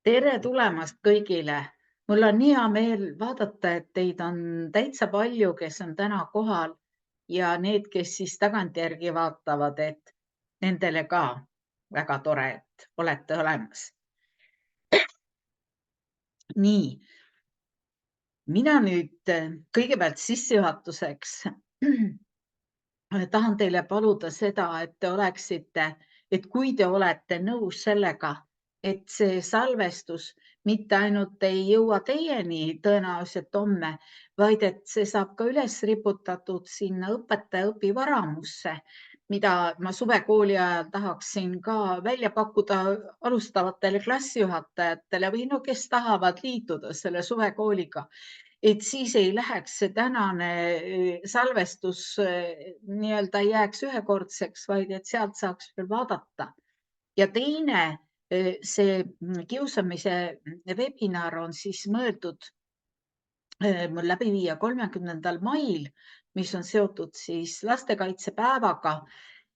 Tere tulemast kõigile! Mul on nii hea meel vaadata, et teid on täitsa palju, kes on täna kohal ja need, kes siis tagantjärgi vaatavad, et nendele ka väga tore, et olete olemas. Nii, mina nüüd kõigepealt sissejuhatuseks tahan teile paluda seda, et te oleksite, et kui te olete nõus sellega, et see salvestus mitte ainult ei jõua teieni tõenäoliselt homme, vaid et see saab ka üles riputatud sinna õpetaja õpivaramusse, mida ma suvekooli ajal tahaksin ka välja pakkuda alustavatele klassijuhatajatele või no kes tahavad liituda selle suvekooliga, et siis ei läheks see tänane salvestus nii-öelda ei jääks ühekordseks, vaid et sealt saaks veel vaadata. Ja teine, see kiusamise webinar on siis mõeldud mul läbi viia 30. mail, mis on seotud siis lastekaitsepäevaga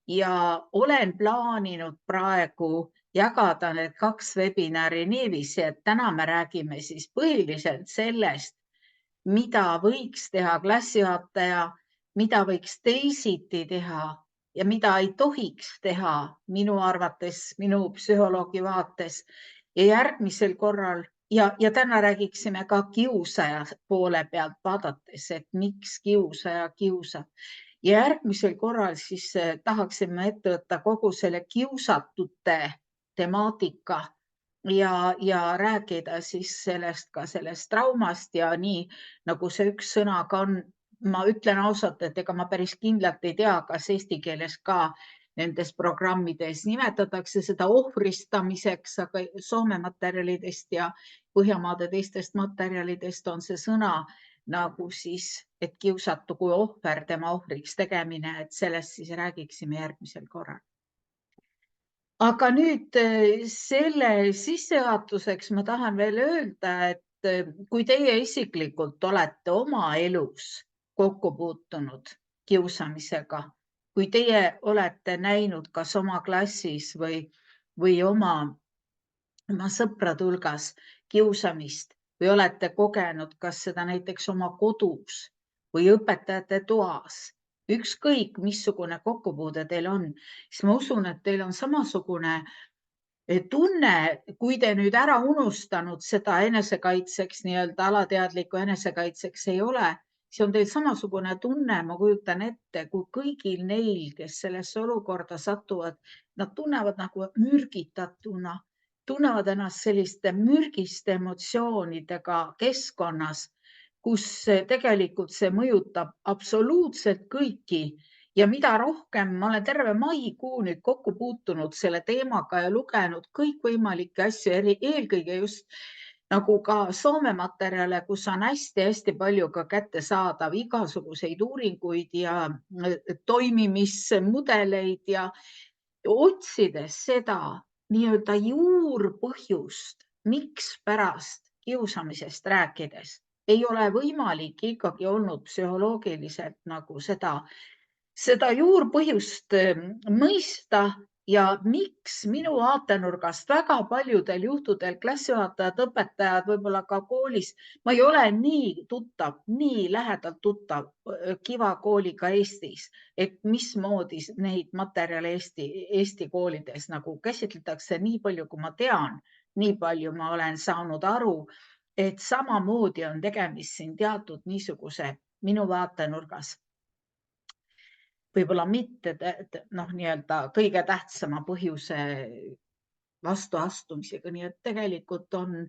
ja olen plaaninud praegu jagada need 2 webinari niiviisi, et täna me räägime siis põhiliselt sellest, mida võiks teha klassijuhataja, mida võiks teisiti teha ja mida ei tohiks teha minu arvates, minu psühholoogi vaates. Ja järgmisel korral ja täna räägiksime ka kiusaja poole pealt vaadates, et miks kiusaja kiusab. Ja järgmisel korral siis tahaksime ette võtta kogu selle kiusatute temaatika ja rääkida siis sellest ka sellest traumast ja nii, nagu see üks sõna ka on. Ma ütlen ausalt, et ega ma päris kindlalt ei tea, kas eesti keeles ka nendes programmides nimetatakse seda ohvristamiseks, aga Soome materjalidest ja Põhjamaade teistest materjalidest on see sõna nagu siis, et kiusatu kui ohver, tema ohvriks tegemine, et sellest siis räägiksime järgmisel korral. Aga nüüd selle sissejuhatuseks ma tahan veel öelda, et kui teie isiklikult olete oma elus kokku puutunud kiusamisega, kui teie olete näinud kas oma klassis või oma sõprade hulgas kiusamist või olete kogenud kas seda näiteks oma kodus või õpetajate toas, ükskõik missugune kokkupuude teil on, siis ma usun, et teil on samasugune tunne, kui te nüüd ära unustanud seda enesekaitseks, nii-öelda alateadliku enesekaitseks ei ole, siis on teil samasugune tunne, ma kujutan ette, kui kõigil neil, kes sellesse olukorda satuvad, nad tunnevad nagu mürgitatuna, tunnevad ennast selliste mürgiste emotsioonidega keskkonnas, kus tegelikult see mõjutab absoluutselt kõiki. Ja mida rohkem ma olen terve maikuu nüüd kokku puutunud selle teemaga ja lugenud kõikvõimalikke asju, eelkõige just nagu ka Soome materjale, kus on hästi-hästi palju ka kättesaadav igasuguseid uuringuid ja toimimismudeleid ja otsides seda nii-öelda juurpõhjust, miks pärast kiusamisest rääkides ei ole võimalik ikkagi olnud psühholoogiliselt nagu seda juurpõhjust mõista ja miks minu vaatenurgast väga paljudel juhtudel klassijuhatajad, õpetajad, võib-olla ka koolis, ma ei ole nii tuttav, nii lähedalt tuttav Kiva kooliga Eestis, et mismoodi neid materjale Eesti koolides nagu käsitletakse, nii palju kui ma tean, nii palju ma olen saanud aru, et samamoodi on tegemist siin teatud niisuguse minu vaatenurgas võib-olla mitte nii-öelda kõige tähtsama põhjuse vastuastumisega. Nii et tegelikult on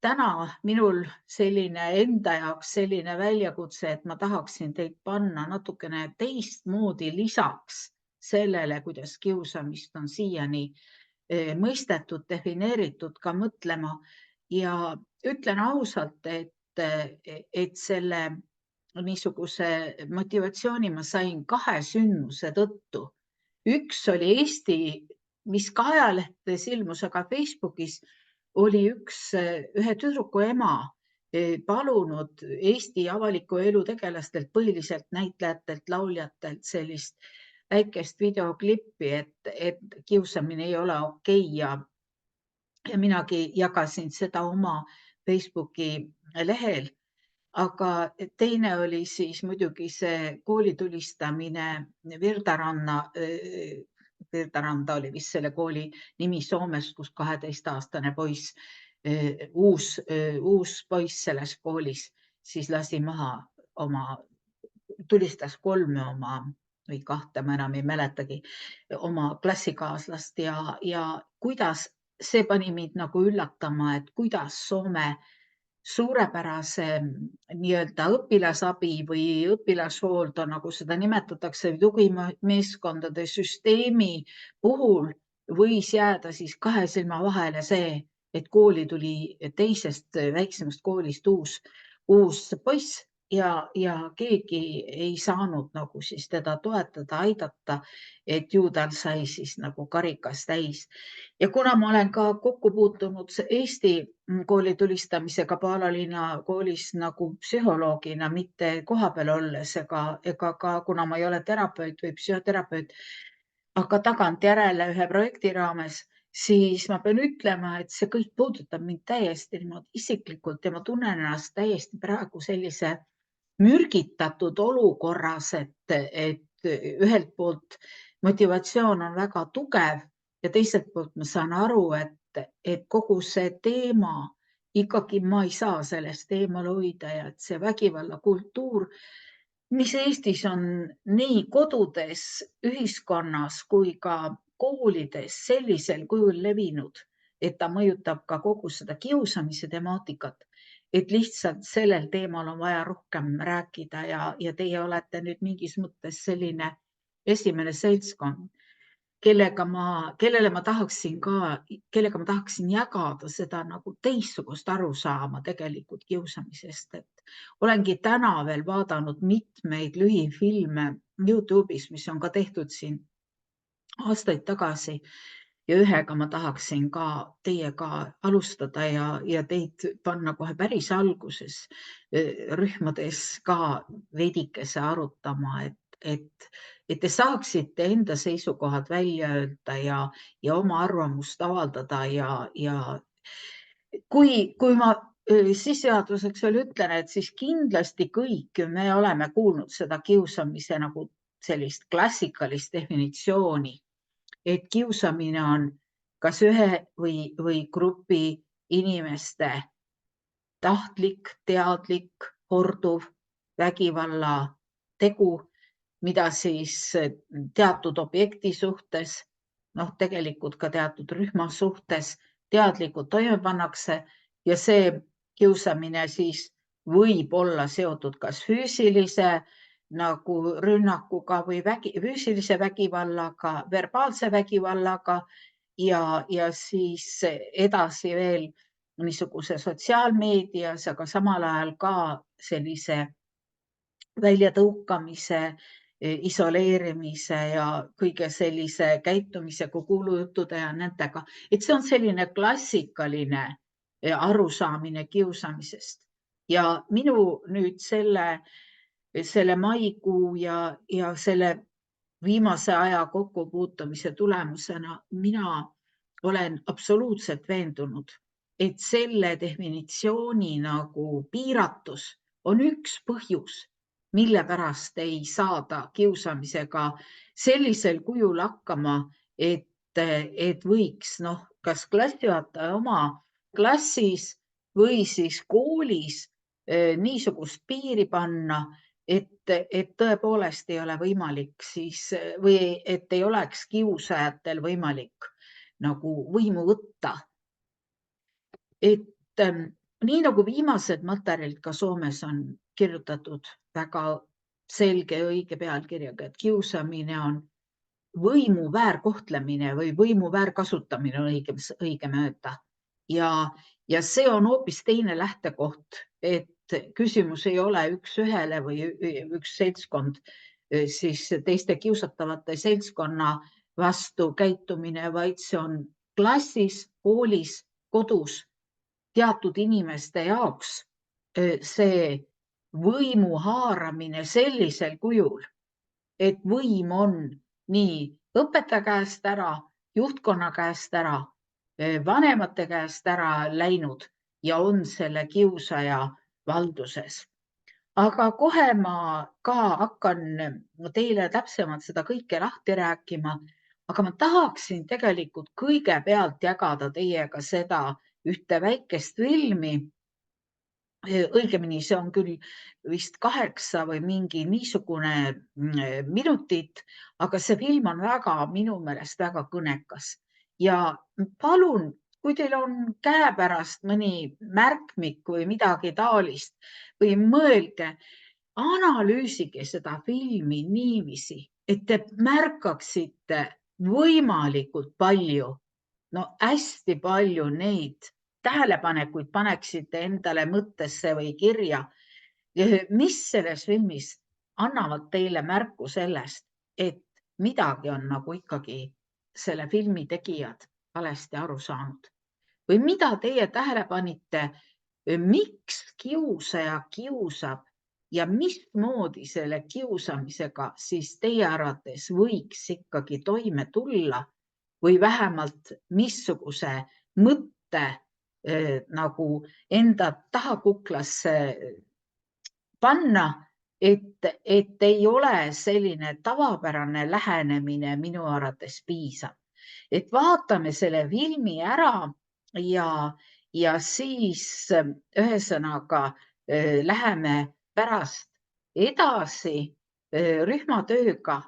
täna minul selline enda jaoks selline väljakutse, et ma tahaksin teid panna natukene teistmoodi lisaks sellele, kuidas kiusamist on siiani mõistetud, defineeritud, ka mõtlema. Ja ütlen ausalt, et selle niisuguse motivatsiooni ma sain 2 sündmuse tõttu. Üks oli Eesti, mis ka ajalehtedes ilmus, aga Facebookis oli ühe tüdruku ema palunud Eesti avaliku elu tegelastelt, põhiliselt näitlejatelt, lauljatelt sellist väikest videoklippi, et kiusamine ei ole okei ja minagi jagasin seda oma Facebooki lehel. Aga teine oli siis muidugi see kooli tulistamine Virdaranda oli vist selle kooli nimi Soomes, kus 12-aastane poiss, uus poiss selles koolis siis lasi maha tulistas 3 või 2, ma enam ei mäletagi, oma klassikaaslast ja kuidas see pani mind nagu üllatama, et kuidas Soome suurepärase nii-öelda õpilasabi või õpilashooldo, nagu seda nimetatakse, tugimeeskondade süsteemi puhul võis jääda siis 2 silma vahele see, et kooli tuli teisest väiksemast koolist uus poiss ja keegi ei saanud nagu siis teda toetada, aidata, et ju tal sai siis nagu karikas täis. Ja kuna ma olen ka kokku puutunud Eesti kooli tulistamisega Paala linna koolis nagu psühholoogina, mitte kohapeal olles ega ka kuna ma ei ole terapeut või psühhoterapeut, aga tagantjärele ühe projekti raames, siis ma pean ütlema, et see kõik puudutab mind täiesti niimoodi isiklikult ja ma tunnen ennast täiesti praegu sellise mürgitatud olukorras, et ühelt poolt motivatsioon on väga tugev ja teiselt poolt ma saan aru, et kogu see teema ikkagi ma ei saa sellest eemal hoida ja et see vägivallakultuur, mis Eestis on nii kodudes, ühiskonnas kui ka koolides sellisel kujul levinud, et ta mõjutab ka kogu seda kiusamise temaatikat, et lihtsalt sellel teemal on vaja rohkem rääkida ja teie olete nüüd mingis mõttes selline esimene seltskond, kellega ma tahaksin jagada seda nagu teistsugust arusaama tegelikult kiusamisest, et olengi täna veel vaadanud mitmeid lühifilme YouTube'is, mis on ka tehtud siin aastaid tagasi ja ühega ma tahaksin ka teiega alustada ja teid panna kohe päris alguses rühmades ka veidikese arutama, et te saaksite enda seisukohad välja öelda ja oma arvamust avaldada ja kui ma sissejuhatuseks veel ütlen, et siis kindlasti kõik me oleme kuulnud seda kiusamise nagu sellist klassikalist definitsiooni, et kiusamine on kas ühe või grupi inimeste tahtlik, teadlik, korduv vägivalla tegu, mida siis teatud objekti suhtes, tegelikult ka teatud rühma suhtes teadlikult toime pannakse ja see kiusamine siis võib olla seotud kas füüsilise nagu rünnakuga või füüsilise vägivallaga, verbaalse vägivallaga ja siis edasi veel niisuguse sotsiaalmeedias, aga samal ajal ka sellise väljatõukamise, isoleerimise ja kõige sellise käitumisega, kuulujuttude ja nendega. Et see on selline klassikaline arusaamine kiusamisest. Ja minu nüüd selle maikuu ja selle viimase aja kokkupuutumise tulemusena mina olen absoluutselt veendunud, et selle definitsiooni nagu piiratus on üks põhjus, mille pärast ei saada kiusamisega sellisel kujul hakkama, et võiks kas klassijuhataja oma klassis või siis koolis niisugust piiri panna, et tõepoolest ei ole võimalik siis või et ei oleks kiusajatel võimalik nagu võimu võtta. Et nii nagu viimased materjalid ka Soomes on kirjutatud väga selge ja õige pealkirjaga, et kiusamine on võimu väärkohtlemine või võimu väärkasutamine on õigem öelda. Ja see on hoopis teine lähtekoht, et küsimus ei ole üks ühele või üks seltskond siis teiste kiusatavate seltskonna vastu käitumine, vaid see on klassis, koolis, kodus teatud inimeste jaoks see võimu haaramine sellisel kujul, et võim on nii õpetaja käest ära, juhtkonna käest ära vanemate käest ära läinud ja on selle kiusaja valduses. Aga kohe ma ka hakkan teile täpsemalt seda kõike lahti rääkima, aga ma tahaksin tegelikult kõigepealt jagada teiega seda ühte väikest filmi. Õigemini see on küll vist 8 või mingi niisugune minutit, aga see film on minu meelest väga kõnekas. Ja palun, kui teil on käepärast mõni märkmik või midagi taolist või mõelge, analüüsige seda filmi niiviisi, et te märkaksite võimalikult palju, no hästi palju neid tähelepanekuid paneksite endale mõttesse või kirja, mis selles filmis annavad teile märku sellest, et midagi on nagu ikkagi selle filmi tegijad valesti aru saanud. Või mida teie tähele panite, miks kiusaja kiusab ja mismoodi selle kiusamisega siis teie arvates võiks ikkagi toime tulla või vähemalt missuguse mõtte nagu enda tahakuklasse panna, et ei ole selline tavapärane lähenemine minu arvates piisav. Et vaatame selle filmi ära ja siis ühesõnaga läheme pärast edasi rühmatööga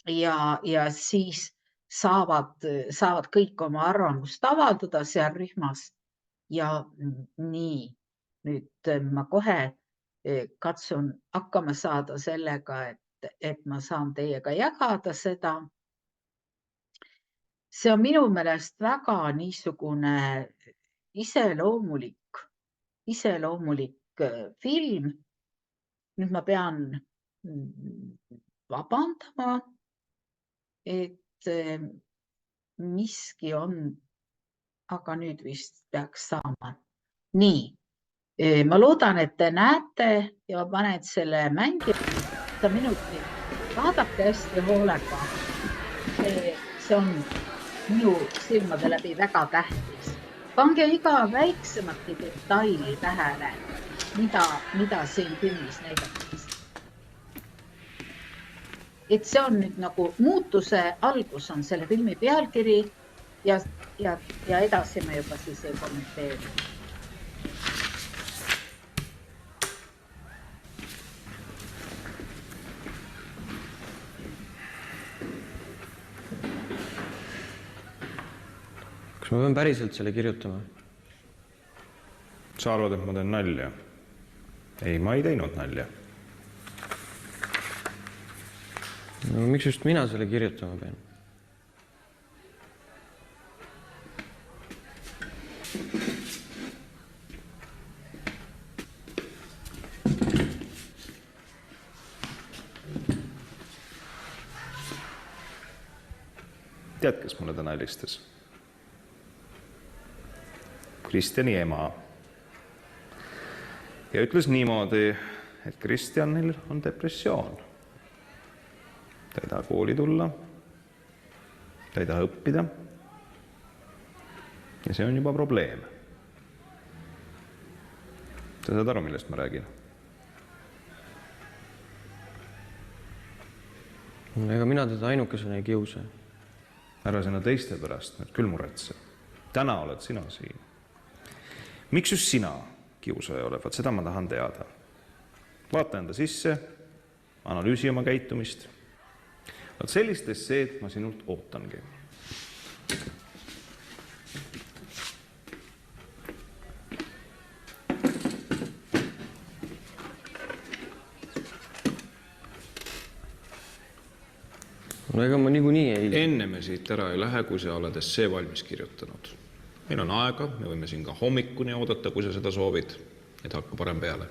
ja siis saavad kõik oma arvamust avaldada seal rühmas. Ja nii, nüüd ma kohe katsun hakkama saada sellega, et ma saan teiega jagada seda. See on minu meelest väga niisugune iseloomulik film. Nüüd ma pean vabandama, et miski on, aga nüüd vist peaks saama. Nii, ma loodan, et te näete ja panen selle mängida minutit. Vaadake hästi hoolega. See on minu silmade läbi väga tähtis. Pange iga väiksematki detaili tähele, mida siin filmis näidatakse. Et see on nüüd nagu muutuse algus on selle filmi pealkiri ja edasi me juba siis ei kommenteeri. Kas ma pean päriselt selle kirjutama? Sa arvad, et ma teen nalja? Ei, ma ei teinud nalja. No, miks just mina selle kirjutama pean? Tead, kes mulle täna helistas? Kristjani ema. Ja ütles niimoodi, et Kristjanil on depressioon. Ta ei taha kooli tulla, ta ei taha õppida ja see on juba probleem. Sa saad aru, millest ma räägin? Ega mina teda ainukesena ei kiusa. Ära sina teiste pärast, nüüd küll muretse. Täna oled sina siin. Miks just sina kiusaja oled? Vaat seda ma tahan teada. Vaata enda sisse, analüüsi oma käitumist. Vaat sellist esseed ma sinult ootangi. No ega ma niikuinii ei... Enne me siit ära ei lähe, kui sa oled essee valmis kirjutanud. Meil on aega, me võime siin ka hommikuni oodata, kui sa seda soovid, et hakka parem peale.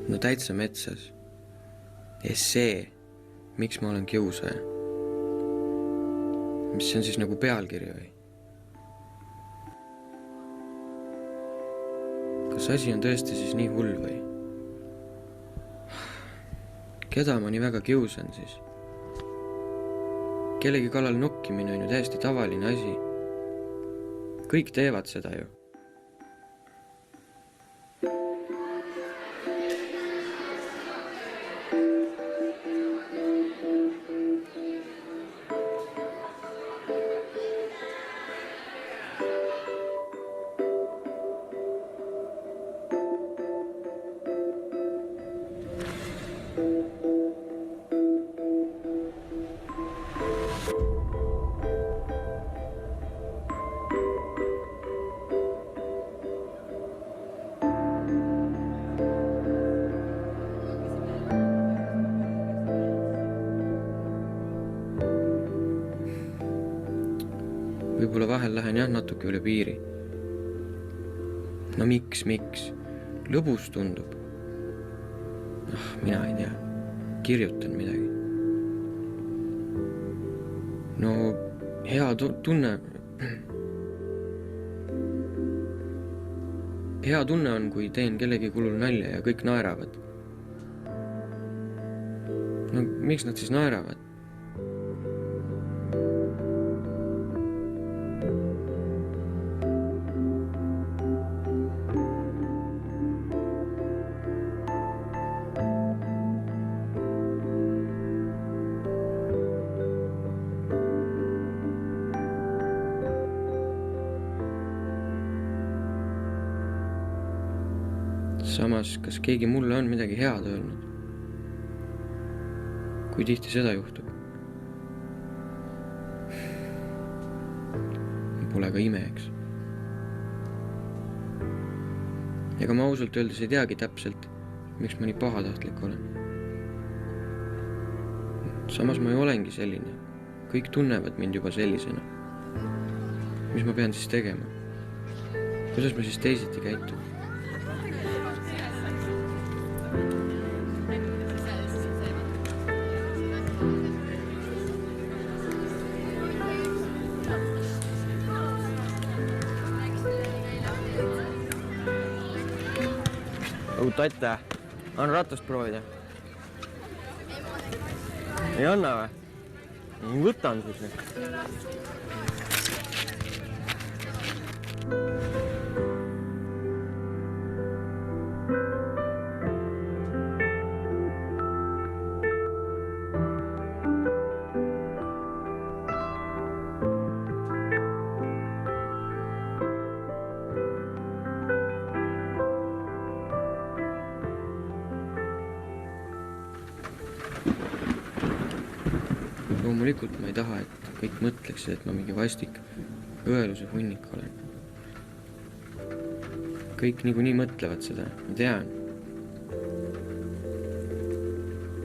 No täitsa metsas. Essee. Miks ma olen kiusaja? Mis see on siis nagu pealkiri või? Kas asi on tõesti siis nii hull või? Keda ma nii väga kiusan siis? Kellegi kallal nokkimine on ju täiesti tavaline asi. Kõik teevad seda ju. Võib-olla vahel lähen jah natuke üle piiri. No miks? Lõbus tundub. Mina ei tea. Kirjutan midagi. No hea tunne. Hea tunne on, kui teen kellegi kulul nalja ja kõik naeravad. No miks nad siis naeravad? Samas, kas keegi mulle on midagi head öelnud? Kui tihti seda juhtub? Pole ka ime, eks. Ega ma ausalt öeldes ei teagi täpselt, miks ma nii pahatahtlik olen. Samas ma ju olengi selline. Kõik tunnevad mind juba sellisena. Mis ma pean siis tegema? Kuidas ma siis teisiti käitun? Tatte, on ratast proovida? Ei anna või? Võtan siis. Loomulikult ma ei taha, et kõik mõtleksid, et ma mingi vastik õeluse hunnik olen. Kõik niikuinii mõtlevad seda, ma tean.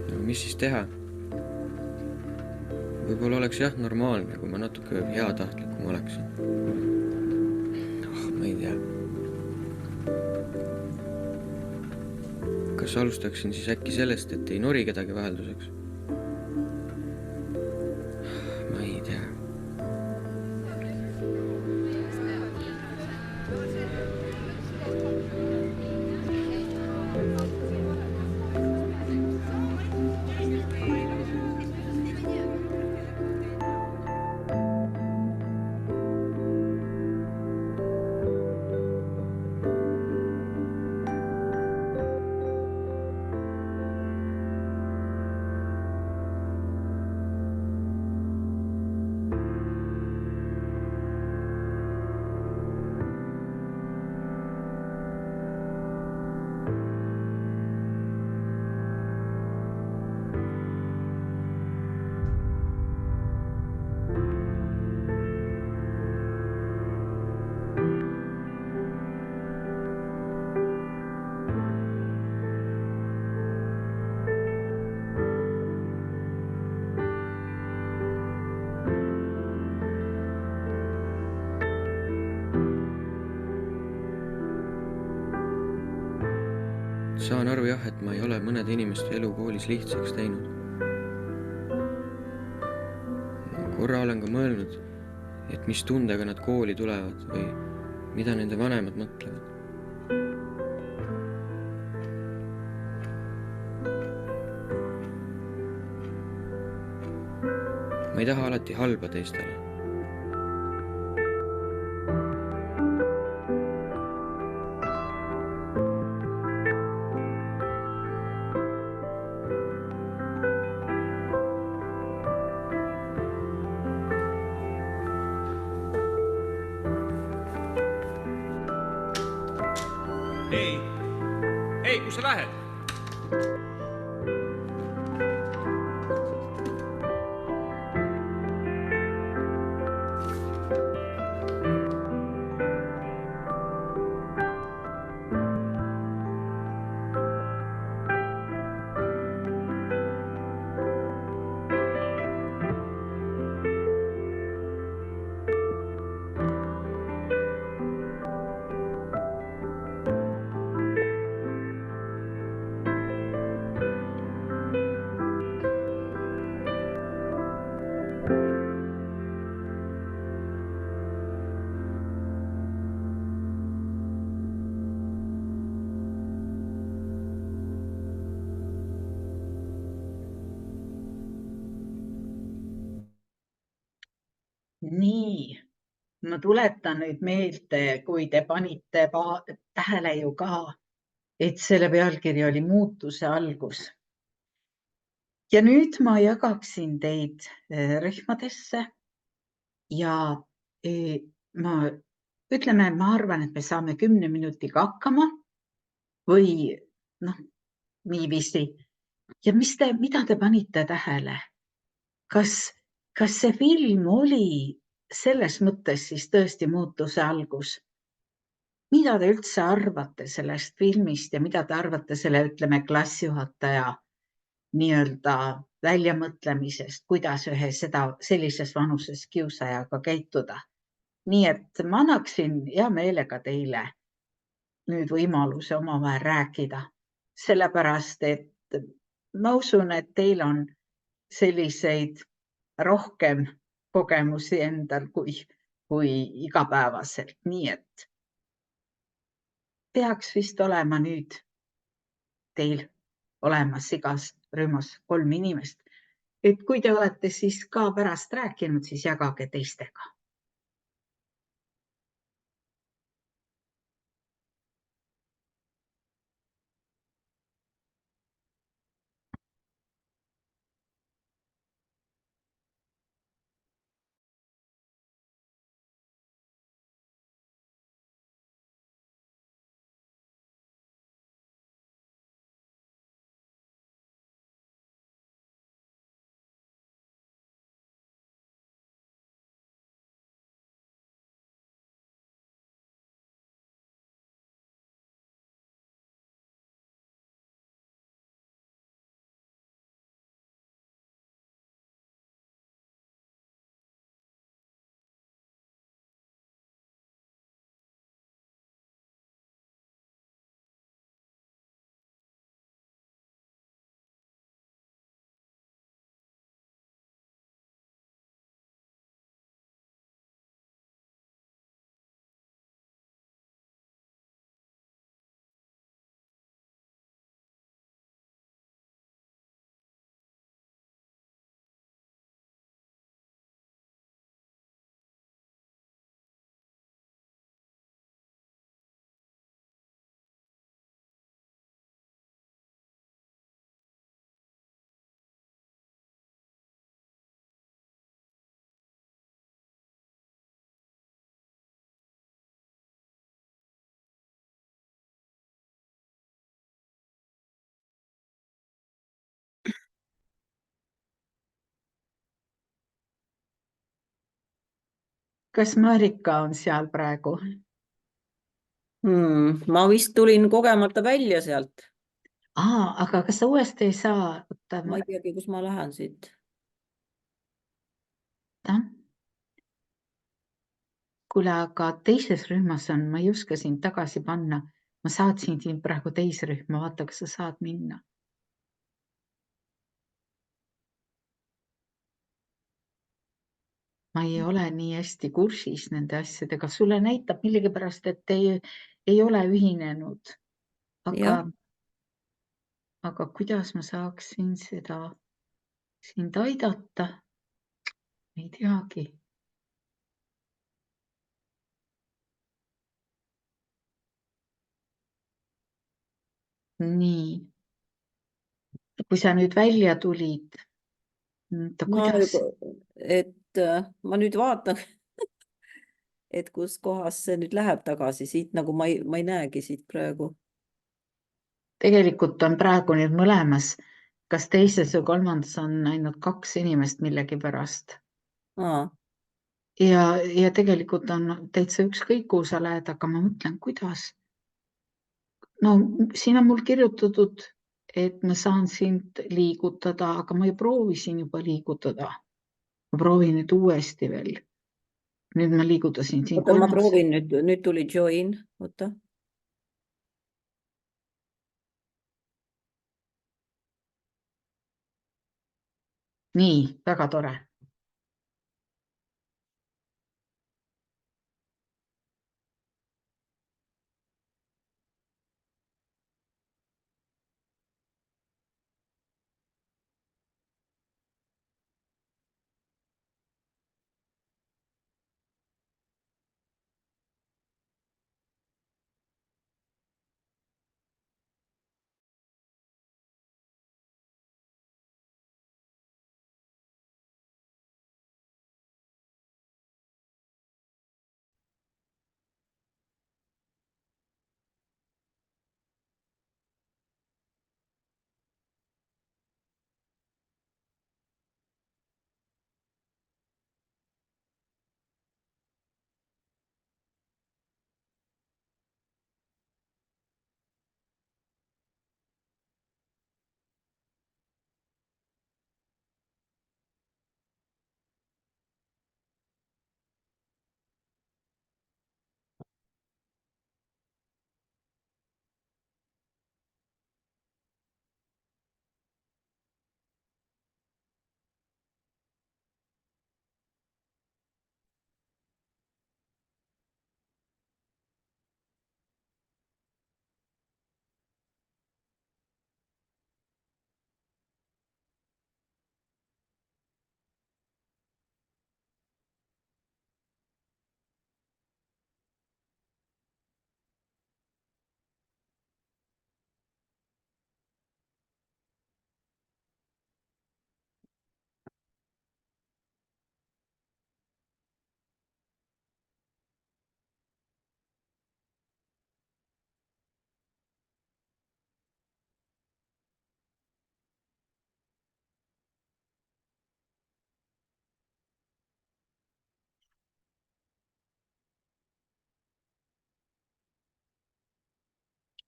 No mis siis teha? Võib-olla oleks jah normaalne, kui ma natuke heatahtlikum oleksin. Ma ei tea. Kas alustaksin siis äkki sellest, et ei nori kedagi vahelduseks? Saan aru jah, et ma ei ole mõnede inimeste elu koolis lihtsaks teinud. Korra olen ka mõelnud, et mis tundega nad kooli tulevad või mida nende vanemad mõtlevad. ma ei taha alati halba teistele. Ei, kus sa lähed? Nii, ma tuletan nüüd meelde, kui te panite tähele ju ka, et selle pealkiri oli muutuse algus. Ja nüüd ma jagaksin teid rühmadesse ja ma arvan, et me saame 10 minutiga hakkama või niiviisi. Ja mida te panite tähele? Kas see film oli selles mõttes siis tõesti muutuse algus? Mida te üldse arvate sellest filmist ja mida te arvate selle, ütleme, klassijuhataja nii-öelda väljamõtlemisest, kuidas ühe sellises vanuses kiusajaga käituda? Nii et ma annaksin hea meelega teile nüüd võimaluse omavahel rääkida, sellepärast et ma usun, et teil on selliseid rohkem kogemusi endal kui igapäevaselt. Nii et peaks vist olema nüüd teil olemas igas rühmas 3 inimest. Et kui te olete siis ka pärast rääkinud, siis jagage teistega. Kas Marika on seal praegu? Ma vist tulin kogemata välja sealt. Aga kas sa uuesti ei saa? Ma ei teagi, kus ma lähen siit. Kuule, aga teises rühmas on, ma ei oska sind tagasi panna. Ma saatsin sind praegu teise rühma, vaata, kas sa saad minna. Ma ei ole nii hästi kursis nende asjadega. Sulle näitab millegipärast, et ei ole ühinenud. Aga kuidas ma saaksin seda sind aidata? ei teagi. Nii. Kui sa nüüd välja tulid, kuidas? Ma nüüd vaatan, et kus kohas see nüüd läheb tagasi siit, nagu ma ei näegi siit praegu. Tegelikult on praegu nüüd mõlemas, kas teises või kolmandas on ainult 2 inimest millegipärast. Ja tegelikult on täitsa ükskõik, kuhu sa lähed, aga ma mõtlen, kuidas. No siin on mul kirjutatud, et ma saan sind liigutada, aga ma proovisin juba liigutada. Ma proovin nüüd uuesti veel. Nüüd ma liigutasin siin Oota, ma proovin nüüd tuli join. Oota. Nii, väga tore.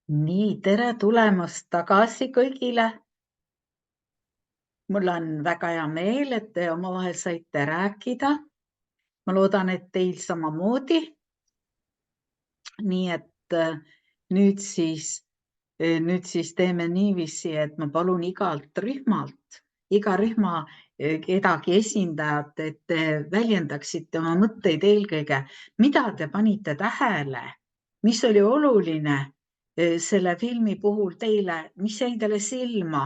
Nii, tere tulemast tagasi kõigile. Mul on väga hea meel, et te omavahel saite rääkida. Ma loodan, et teil samamoodi. Nii et nüüd siis teeme niiviisi, et ma palun igalt rühmalt, iga rühma kedagi esindajat, et te väljendaksite oma mõtteid eelkõige, mida te panite tähele, mis oli oluline selle filmi puhul teile, mis jäi teile silma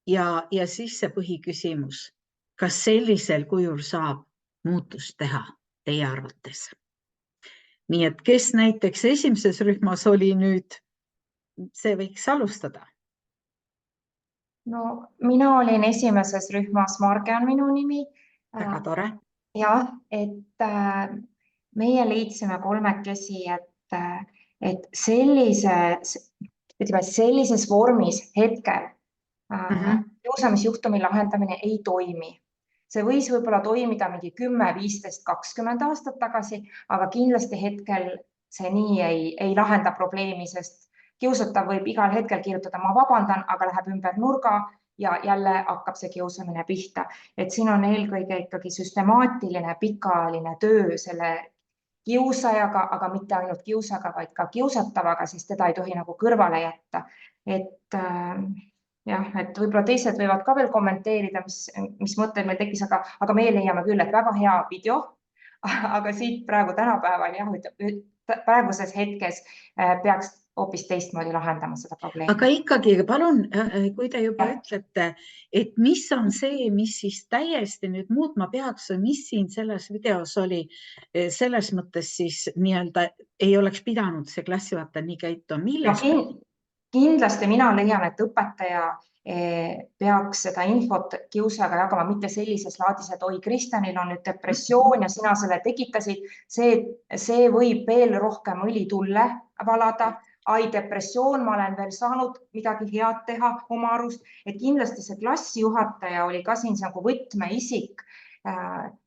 ja siis see põhiküsimus, kas sellisel kujul saab muutust teha teie arvates? Nii et kes näiteks esimeses rühmas oli nüüd, see võiks alustada. No mina olin esimeses rühmas, Marge on minu nimi. Väga tore. Jah, et meie liitsime kolmekesi, et sellises vormis hetkel kiusamisjuhtumi lahendamine ei toimi. See võis võib-olla toimida mingi 10, 15, 20 aastat tagasi, aga kindlasti hetkel see nii ei lahenda probleemi, sest kiusatav võib igal hetkel kirjutada, ma vabandan, aga läheb ümber nurga ja jälle hakkab see kiusamine pihta. Et siin on eelkõige ikkagi süstemaatiline, pikaajaline töö selle kiusajaga, aga mitte ainult kiusaga, vaid ka kiusatavaga, siis teda ei tohi nagu kõrvale jätta. Et võib-olla teised võivad ka veel kommenteerida, mis mõtted meil tekkis, aga meie leiame küll, et väga hea video, aga siit praegu tänapäeval, praeguses hetkes peaks hoopis teistmoodi lahendama seda probleemi. Aga ikkagi palun, kui te juba ütlete, et mis on see, mis siis täiesti nüüd muutma peaks või mis siin selles videos oli, selles mõttes siis nii-öelda ei oleks pidanud see klassijuhataja nii käituma. Milles? Kindlasti mina leian, et õpetaja peaks seda infot kiusajaga jagama mitte sellises laadis, et oi, Kristjanil on nüüd depressioon ja sina selle tekitasid. See võib veel rohkem õli tulle valada. Ai, depressioon, ma olen veel saanud midagi head teha oma arust. Et kindlasti see klassijuhataja oli ka siin nagu võtmeisik,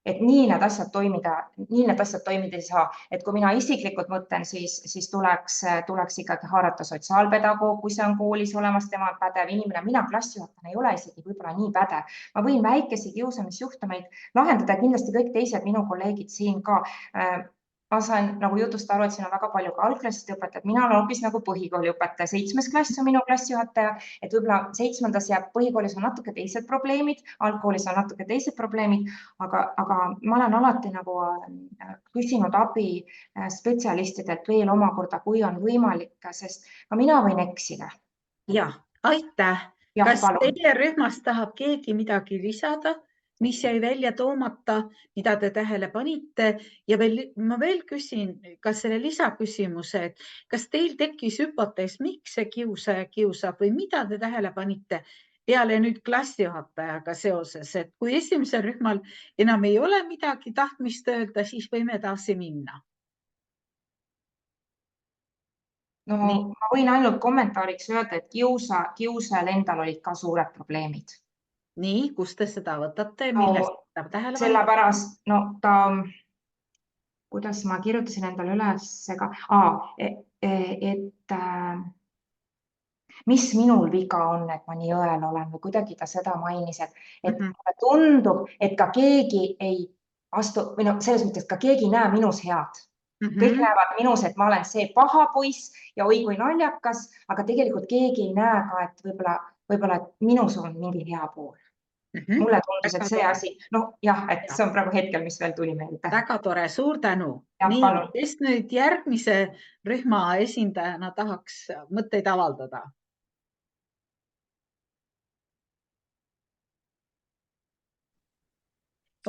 et nii need asjad toimida ei saa. Et kui mina isiklikult mõtlen, siis tuleks ikkagi haarata sotsiaalpedagoog, kui see on koolis olemas, tema pädev inimene. Mina klassijuhatajana ei ole isegi võib-olla nii pädev. Ma võin väikesi kiusamisjuhtumeid lahendada, kindlasti kõik teised minu kolleegid siin ka. Ma sain nagu jutust aru, et siin on väga palju ka algklasside õpetajad. Mina olen hoopis nagu põhikooli õpetaja. 7. klass on minu klassijuhataja, et võib-olla 7. ja põhikoolis on natuke teised probleemid, algkoolis on natuke teised probleemid, aga ma olen alati nagu küsinud abi spetsialistidelt veel omakorda, kui on võimalik, sest ka mina võin eksida. Ja, aitäh. Kas teie rühmast tahab keegi midagi lisada? Mis jäi välja toomata, mida te tähele panite ja ma veel küsin ka selle lisaküsimuse, et kas teil tekkis hüpotees, miks see kiusaja kiusab või mida te tähele panite peale nüüd klassijuhatajaga seoses, et kui esimesel rühmal enam ei ole midagi tahtmist öelda, siis võime edasi minna. No, ma võin ainult kommentaariks öelda, et kiusajal endal olid ka suured probleemid. Nii, kus te seda võtate? Sellepärast, kuidas ma kirjutasin endale üles, et mis minul viga on, et ma nii õel olen või kuidagi ta seda mainis, et mulle tundub, et ka keegi ei astu, või selles mõttes, et ka keegi ei näe minus head. Kõik näevad minus, et ma olen see paha poiss ja oi kui naljakas, aga tegelikult keegi ei näe ka, et võib-olla minus on mingi hea pool. Mulle tundus, et see asi, et see on praegu hetkel, mis veel tuli meelde. Väga tore, suur tänu. Nii, kes nüüd järgmise rühma esindajana tahaks mõtteid avaldada?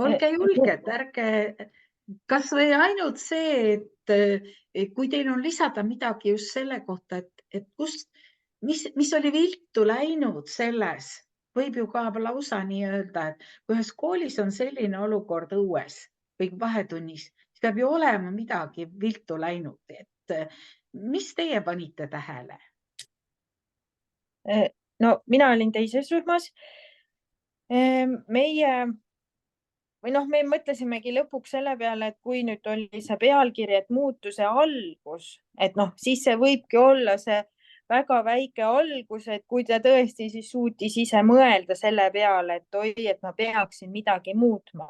Olge julged, ärge, kas või ainult see, et kui teil on lisada midagi just selle kohta, et mis oli viltu läinud selles, võib ju ka lausa nii öelda, et kui ühes koolis on selline olukord õues või vahetunnis, siis peab ju olema midagi viltu läinud. Et mis teie panite tähele? No mina olin teises rühmas. Me mõtlesimegi lõpuks selle peale, et kui nüüd oli see pealkiri, et muutuse algus, et siis see võibki olla see väga väike algus, et kui ta tõesti siis suutis ise mõelda selle peale, et oi, et ma peaksin midagi muutma.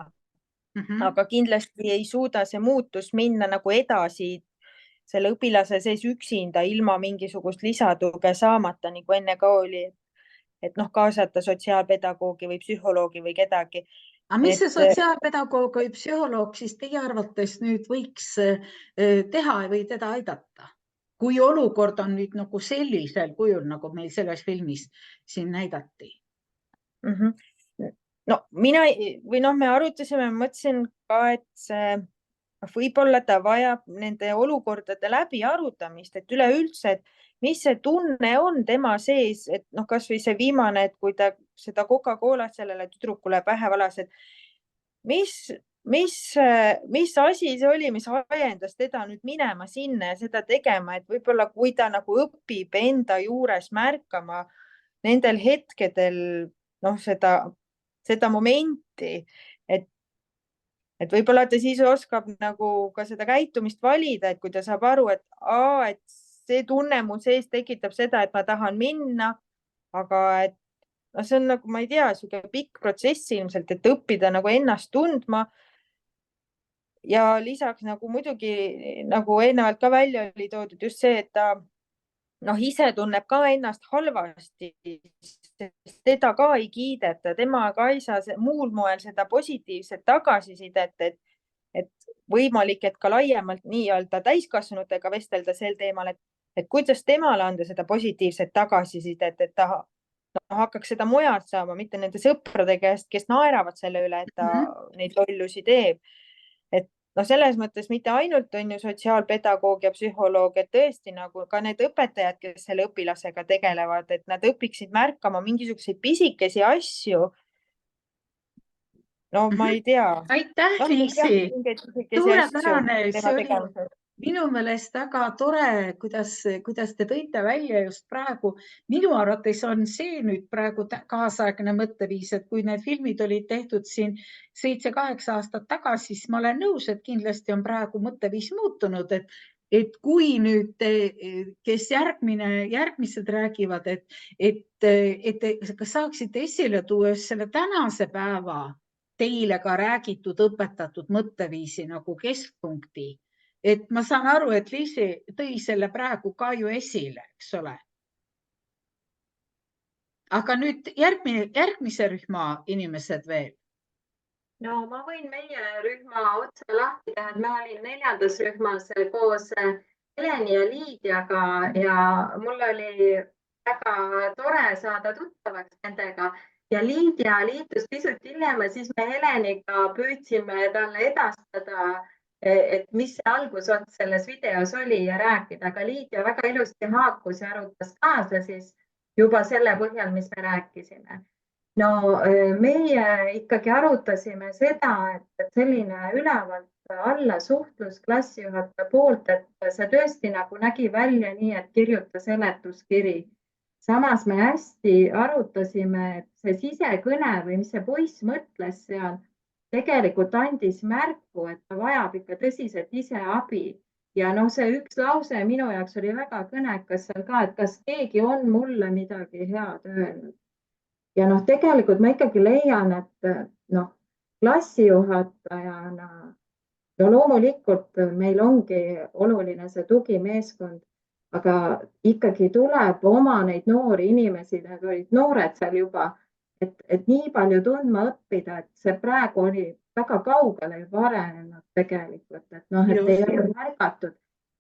Aga kindlasti ei suuda see muutus minna nagu edasi selle õpilase sees üksinda ilma mingisugust lisatuge saamata, nagu enne ka oli, et kaasata sotsiaalpedagoogi või psühholoogi või kedagi. Aga mis see sotsiaalpedagoog või psühholoog siis teie arvates nüüd võiks teha või teda aidata? Kui olukord on nüüd nagu sellisel kujul, nagu meil selles filmis siin näidati? No mina või me arutasime, mõtlesin ka, et võib-olla ta vajab nende olukordade läbi arutamist, et üleüldse, et mis see tunne on tema sees, et kas või see viimane, et kui ta seda Coca-Colat sellele tüdrukule pähe valas, et mis asi see oli, mis ajendas teda nüüd minema sinna ja seda tegema, et võib-olla kui ta nagu õpib enda juures märkama nendel hetkedel seda momenti, et võib-olla ta siis oskab nagu ka seda käitumist valida, et kui ta saab aru, et see tunne mu sees tekitab seda, et ma tahan minna, aga et see on nagu, ma ei tea, siuke pikk protsess ilmselt, et õppida nagu ennast tundma. Ja lisaks nagu muidugi, nagu eelnevalt ka välja oli toodud just see, et ta ise tunneb ka ennast halvasti, sest teda ka ei kiideta, tema ka ei saa muul moel seda positiivset tagasisidet, et võimalik, et ka laiemalt nii-öelda täiskasvanutega vestelda sel teemal, et et kuidas temale anda seda positiivset tagasisidet, et ta hakkaks seda mujalt saama, mitte nende sõprade käest, kes naeravad selle üle, et ta neid lollusi teeb. Et noh, selles mõttes mitte ainult on ju sotsiaalpedagoog ja psühholoog, et tõesti nagu ka need õpetajad, kes selle õpilasega tegelevad, et nad õpiksid märkama mingisuguseid pisikesi asju. No ma ei tea. Aitäh, Liisi! Suurepärane, see oli tegevuses. minu meelest väga tore, kuidas te tõite välja just praegu. Minu arvates on see nüüd praegu kaasaegne mõtteviis, et kui need filmid olid tehtud siin 7-8 aastat tagasi, siis ma olen nõus, et kindlasti on praegu mõtteviis muutunud, et kui nüüd, kes järgmised räägivad, et kas saaksite esile tuua selle tänase päeva teile ka räägitud, õpetatud mõtteviisi nagu keskpunkti. Et ma saan aru, et Liisi tõi selle praegu ka ju esile, eks ole. Aga nüüd järgmise rühma inimesed veel. No ma võin meie rühma otsa lahti teha, et ma olin 4. rühmas koos Heleni ja Liidiaga ja mul oli väga tore saada tuttavaks nendega. Ja Liidia liitus pisut hiljem ja siis me Heleniga püüdsime talle edastada, et mis see algusots selles videos oli ja rääkida. Aga Liidia väga ilusti haakus ja arutas kaasa siis juba selle põhjal, mis me rääkisime. No meie ikkagi arutasime seda, et selline ülevalt alla suhtlus klassijuhataja poolt, et see tõesti nagu nägi välja nii, et kirjuta seletuskiri. Samas me hästi arutasime, et see sisekõne või mis see poiss mõtles seal, tegelikult andis märku, et ta vajab ikka tõsiselt ise abi. Ja no see üks lause minu jaoks oli väga kõnekas seal ka, et kas keegi on mulle midagi head öelnud. Ja noh, tegelikult ma ikkagi leian, et noh, klassijuhatajana, no loomulikult meil ongi oluline see tugimeeskond, aga ikkagi tuleb oma neid noori inimesi, need olid noored seal juba, et nii palju tundma õppida, et see praegu oli väga kaugele juba arenenud tegelikult, et noh, et ei ole märgatud.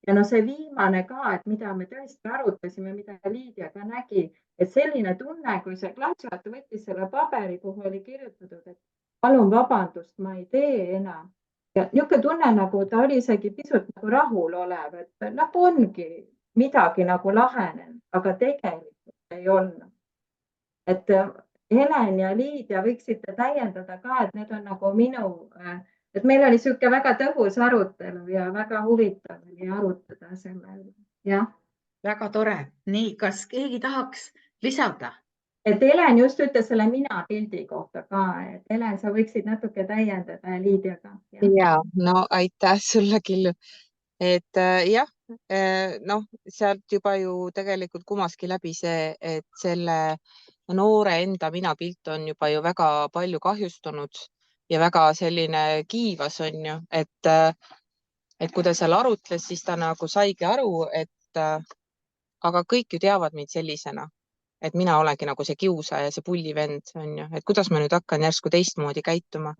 Ja no see viimane ka, et mida me tõesti arutasime, mida Liidia ka nägi, et selline tunne, kui see klassijuhataja võttis selle paberi, kuhu oli kirjutatud, et palun vabandust, ma ei tee enam. Ja niisugune tunne, nagu ta oli isegi pisut nagu rahul olev, et nagu ongi midagi nagu lahenenud, aga tegelikult ei olnud. Et Helen ja Liidia võiksite täiendada ka, et need on nagu minu, et meil oli sihuke väga tõhus arutelu ja väga huvitav oli arutada selle üle. Jah. Väga tore. Nii, kas keegi tahaks lisada? Et Helen just ütles selle mina pildi kohta ka, et Helen, sa võiksid natuke täiendada Liidiaga. Ja, no aitäh sulle, Killu. Et jah, noh, sealt juba ju tegelikult kumaski läbi see, et selle noore enda minapilt on juba ju väga palju kahjustunud ja väga selline kiivas on ju, et kui ta seal arutles, siis ta nagu saigi aru, et aga kõik ju teavad mind sellisena, et mina olengi nagu see kiusaja, see pullivend on ju, et kuidas ma nüüd hakkan järsku teistmoodi käituma.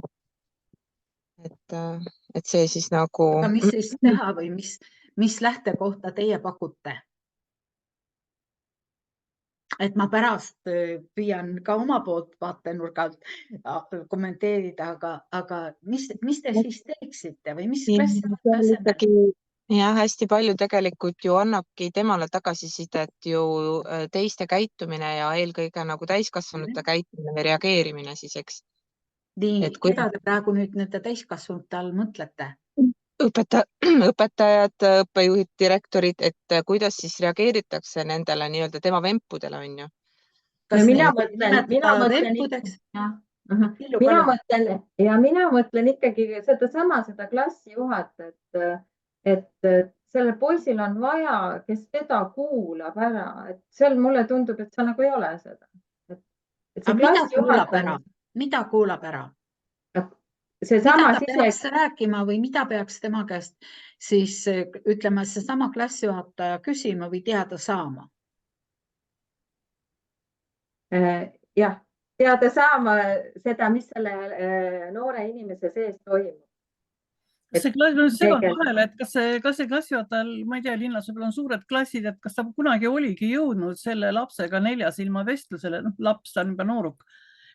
Et see siis nagu... Aga mis siis teha või mis lähtekohta teie pakute? Et ma pärast püüan ka oma poolt vaatenurgalt kommenteerida, aga mis te siis teeksite või mis klassi? Ja hästi palju tegelikult ju annabki temale tagasisidet ju teiste käitumine ja eelkõige nagu täiskasvanute käitumine ja reageerimine siis, eks. Nii, keda te praegu nüüd nende täiskasvanute all mõtlete? Õpetajad, õppejuhid, direktorid, et kuidas siis reageeritakse nendele nii-öelda tema vempudele on ju? Mina mõtlen ikkagi seda klassijuhatajat, et selle poisil on vaja, kes teda kuulab ära, et seal mulle tundub, et seal nagu ei ole seda. Mida kuulab ära? Mida ta peaks rääkima või mida peaks tema käest siis ütlema seesama klassijuhataja küsima või teada saama? Jah, teada saama seda, mis selle noore inimese sees toimub. Et see klass, ma segan tegelikult- vahele, et kas see klassijuhatajal, ma ei tea, linnas võib-olla on suured klassid, et kas ta kunagi oligi jõudnud selle lapsega nelja silma vestlusele, noh, laps ta on juba nooruk.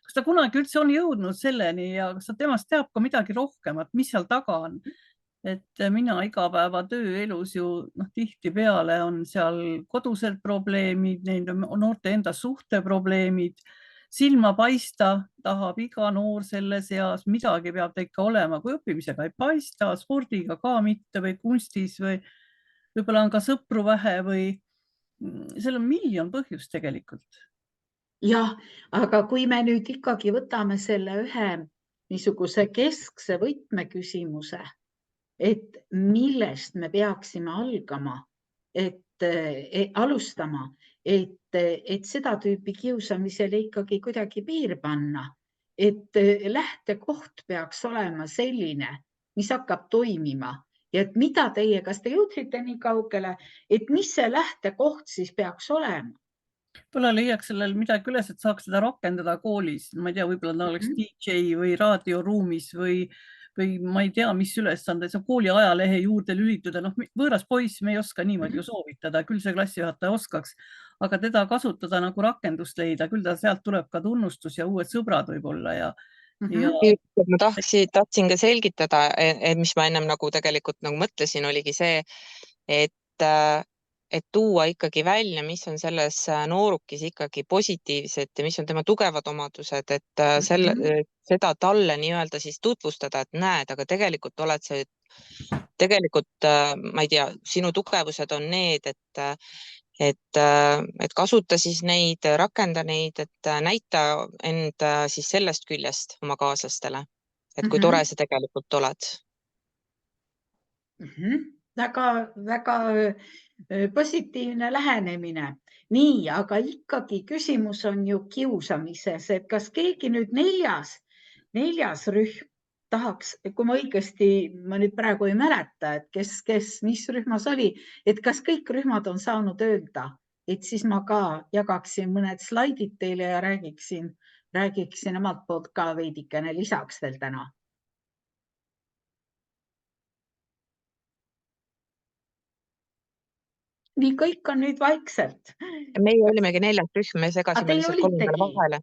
Kas ta kunagi üldse on jõudnud selleni ja kas ta temast teab ka midagi rohkemat, mis seal taga on? Et mina igapäevatööelus ju tihtipeale on seal kodused probleemid, neil on noorte enda suhteprobleemid, silma paista tahab iga noor selles eas, midagi peab ta ikka olema, kui õppimisega ei paista, spordiga ka mitte või kunstis või võib-olla on ka sõpru vähe või seal on miljon põhjust tegelikult. jah, aga kui me nüüd ikkagi võtame selle ühe niisuguse keskse võtmeküsimuse, et millest me peaksime alustama, et seda tüüpi kiusamisele ikkagi kuidagi piir panna, et lähtekoht peaks olema selline, mis hakkab toimima ja et mida teie, kas te jõudsite nii kaugele, et mis see lähtekoht siis peaks olema? Võib-olla leiaks sellel midagi üles, et saaks seda rakendada koolis. Ma ei tea, võib-olla ta oleks DJ või raadioruumis või ma ei tea, mis ülesande, see kooli ajalehe juurde lülituda. Noh, võõras poiss, me ei oska niimoodi ju soovitada, küll see klassijuhataja oskaks, aga teda kasutada nagu rakendust leida, küll ta sealt tuleb ka tunnustus ja uued sõbrad võib-olla ja ma tahtsin ka selgitada, mis ma ennem nagu tegelikult nagu mõtlesin, oligi see, et tuua ikkagi välja, mis on selles noorukis ikkagi positiivsed ja mis on tema tugevad omadused, et seda talle nii-öelda siis tutvustada, et näed, aga tegelikult oled see, ma ei tea, sinu tugevused on need, et kasuta siis neid, rakenda neid, et näita end siis sellest küljest oma kaaslastele, et kui tore see tegelikult oled. Väga positiivne lähenemine. Nii, aga ikkagi küsimus on ju kiusamises, et kas keegi nüüd neljas rühm tahaks, kui ma õigesti, ma nüüd praegu ei mäleta, et kes mis rühmas oli, et kas kõik rühmad on saanud öelda, et siis ma ka jagaksin mõned slaidid teile ja räägiksin omalt poolt ka veidikene lisaks veel täna. Nii kõik on nüüd vaikselt. Meie olimegi neljas rühm, me segasime lihtsalt kolmandale vahele.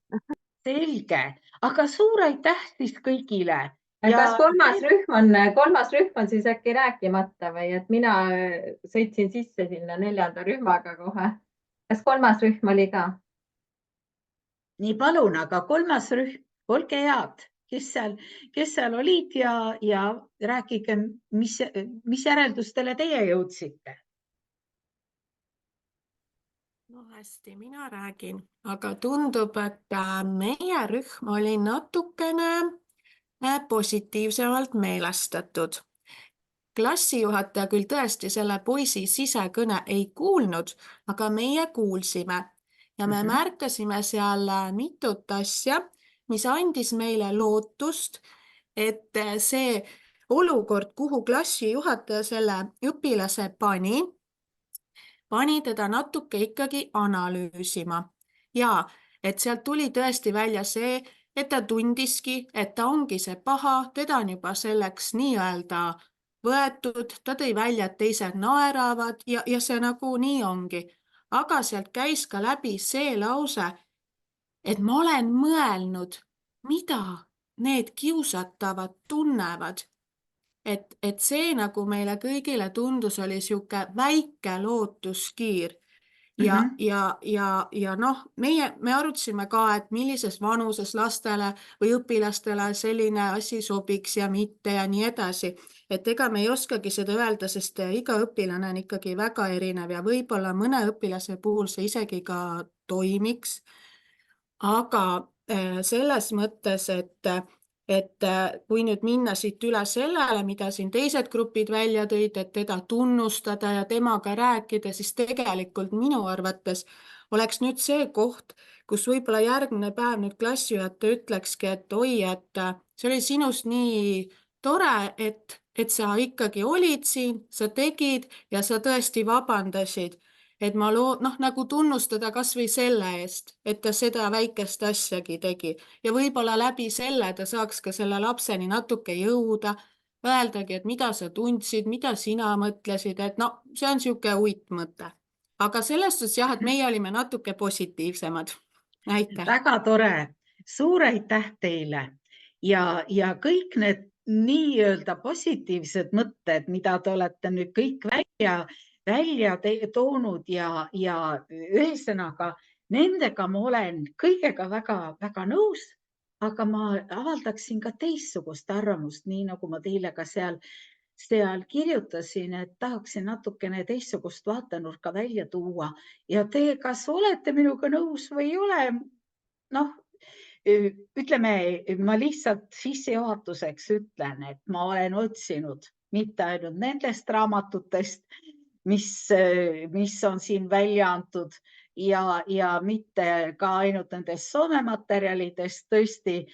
Selge, aga suur aitäh siis kõigile. Kas kolmas rühm on siis äkki rääkimata või et mina sõitsin sisse sinna neljanda rühmaga kohe. Kas kolmas rühm oli ka? Nii palun, aga kolmas rühm, olge head, kes seal olid ja rääkige, mis järeldustele teie jõudsite. No hästi, mina räägin, aga tundub, et meie rühm oli natukene positiivsemalt meelestatud. Klassijuhataja küll tõesti selle poisi sisekõne ei kuulnud, aga meie kuulsime ja me märkasime seal mitut asja, mis andis meile lootust, et see olukord, kuhu klassijuhataja selle õpilase pani teda natuke ikkagi analüüsima ja et sealt tuli tõesti välja see, et ta tundiski, et ta ongi see paha, teda on juba selleks nii-öelda võetud, ta tõi välja, et teised naeravad ja see nagu nii ongi. Aga sealt käis ka läbi see lause, et ma olen mõelnud, mida need kiusatavad tunnevad. Et see nagu meile kõigile tundus, oli siuke väike lootuskiir ja noh, me arutasime ka, et millises vanuses lastele või õpilastele selline asi sobiks ja mitte ja nii edasi. Et ega me ei oskagi seda öelda, sest iga õpilane on ikkagi väga erinev ja võib-olla mõne õpilase puhul see isegi ka toimiks. Aga selles mõttes, et kui nüüd minna siit üle sellele, mida siin teised grupid välja tõid, et teda tunnustada ja temaga rääkida, siis tegelikult minu arvates oleks nüüd see koht, kus võib-olla järgmine päev nüüd klassijuhataja ütlekski, et oi, et see oli sinust nii tore, et sa ikkagi olid siin, sa tegid ja sa tõesti vabandasid. Et ma nagu tunnustada kas või selle eest, et ta seda väikest asjagi tegi ja võib-olla läbi selle ta saaks ka selle lapseni natuke jõuda, öeldagi, et mida sa tundsid, mida sina mõtlesid, et no see on niisugune uitmõte. Aga selles suhtes jah, et meie olime natuke positiivsemad. Aitäh! Väga tore, suur aitäh teile ja kõik need nii-öelda positiivsed mõtted, mida te olete nüüd kõik välja toonud ja ühesõnaga nendega ma olen kõigega väga nõus, aga ma avaldaksin ka teistsugust arvamust, nii nagu ma teile ka seal kirjutasin, et tahaksin natukene teistsugust vaatenurka välja tuua ja te kas olete minuga nõus või ei ole. Noh, ütleme, ma lihtsalt sissejuhatuseks ütlen, et ma olen otsinud mitte ainult nendest raamatutest, mis on siin välja antud ja mitte ka ainult nendest Soome materjalidest, tõesti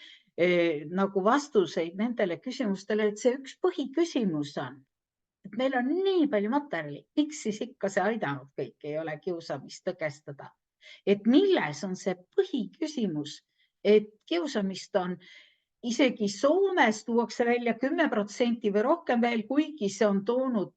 nagu vastuseid nendele küsimustele, et see üks põhiküsimus on, et meil on nii palju materjali, miks siis ikka see aidanud kõik ei ole kiusamist tõkestada, et milles on see põhiküsimus, et kiusamist on isegi Soomes tuuakse välja 10% või rohkem veel, kuigi see on tulnud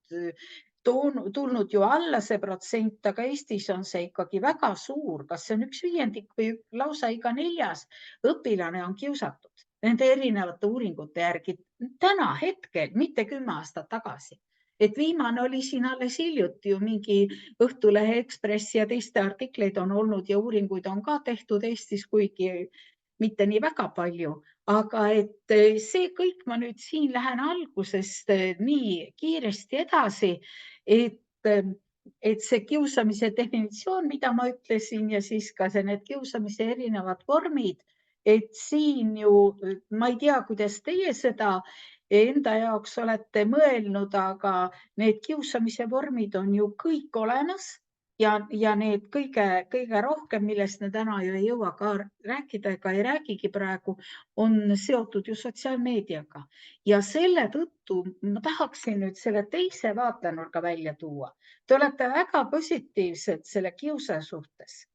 ju alla see protsent, aga Eestis on see ikkagi väga suur, kas see on 1/5 või lausa iga 4. õpilane on kiusatud nende erinevate uuringute järgi täna hetkel, mitte 10 aastat tagasi. Et viimane oli siin alles hiljuti ju mingi Õhtulehe Ekspress ja teiste artikleid on olnud ja uuringuid on ka tehtud Eestis, kuigi mitte nii väga palju, aga et see kõik ma nüüd siin lähen algusest nii kiiresti edasi, et see kiusamise definitsioon, mida ma ütlesin ja siis ka need kiusamise erinevad vormid, et siin ju ma ei tea, kuidas teie seda enda jaoks olete mõelnud, aga need kiusamise vormid on ju kõik olemas ja need kõige rohkem, millest me täna ju ei jõua ka rääkida ega ei räägigi praegu, on seotud ju sotsiaalmeediaga ja selle tõttu ma tahaksin nüüd selle teise vaatenurga välja tuua. Te olete väga positiivsed selle kiusaja suhtes.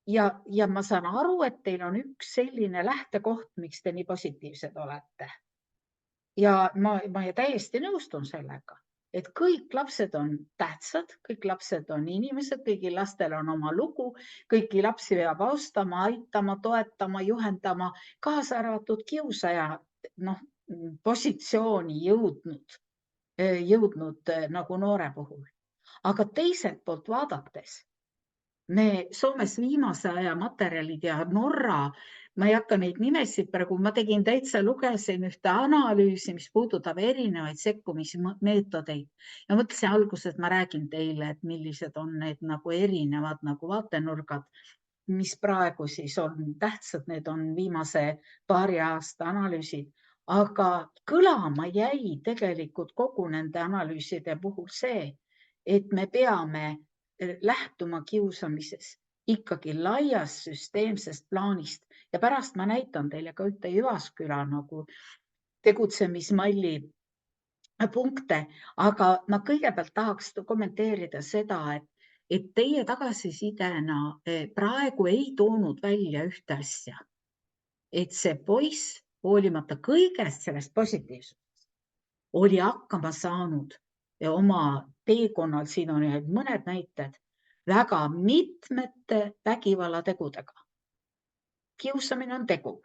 Ja ma saan aru, et teil on üks selline lähtekoht, miks te nii positiivsed olete. Ja ma täiesti nõustun sellega, et kõik lapsed on tähtsad, kõik lapsed on inimesed, kõigil lastel on oma lugu, kõiki lapsi peab austama, aitama, toetama, juhendama, kaasa arvatud kiusaja positsiooni jõudnud nagu noore puhul. Aga teiselt poolt vaadates, me Soomes viimase aja materjalid ja Norra, ma ei hakka neid nimesid praegu, ma tegin täitsa, lugesin ühte analüüsi, mis puudutab erinevaid sekkumismeetodeid ja mõtlesin alguses, ma räägin teile, et millised on need nagu erinevad nagu vaatenurgad, mis praegu siis on tähtsad, need on viimase paari aasta analüüsid, aga kõlama jäi tegelikult kogu nende analüüside puhul see, et me peame lähtuma kiusamises ikkagi laiast süsteemsest plaanist ja pärast ma näitan teile ka ühte Jyvaskyla nagu tegutsemismalli punkte, aga ma kõigepealt tahaks kommenteerida seda, et teie tagasisidena praegu ei toonud välja ühte asja, et see poiss hoolimata kõigest sellest positiivsust oli hakkama saanud ja oma teekonnal, siin on mõned näited, väga mitmete vägivallategudega. Kiusamine on tegu.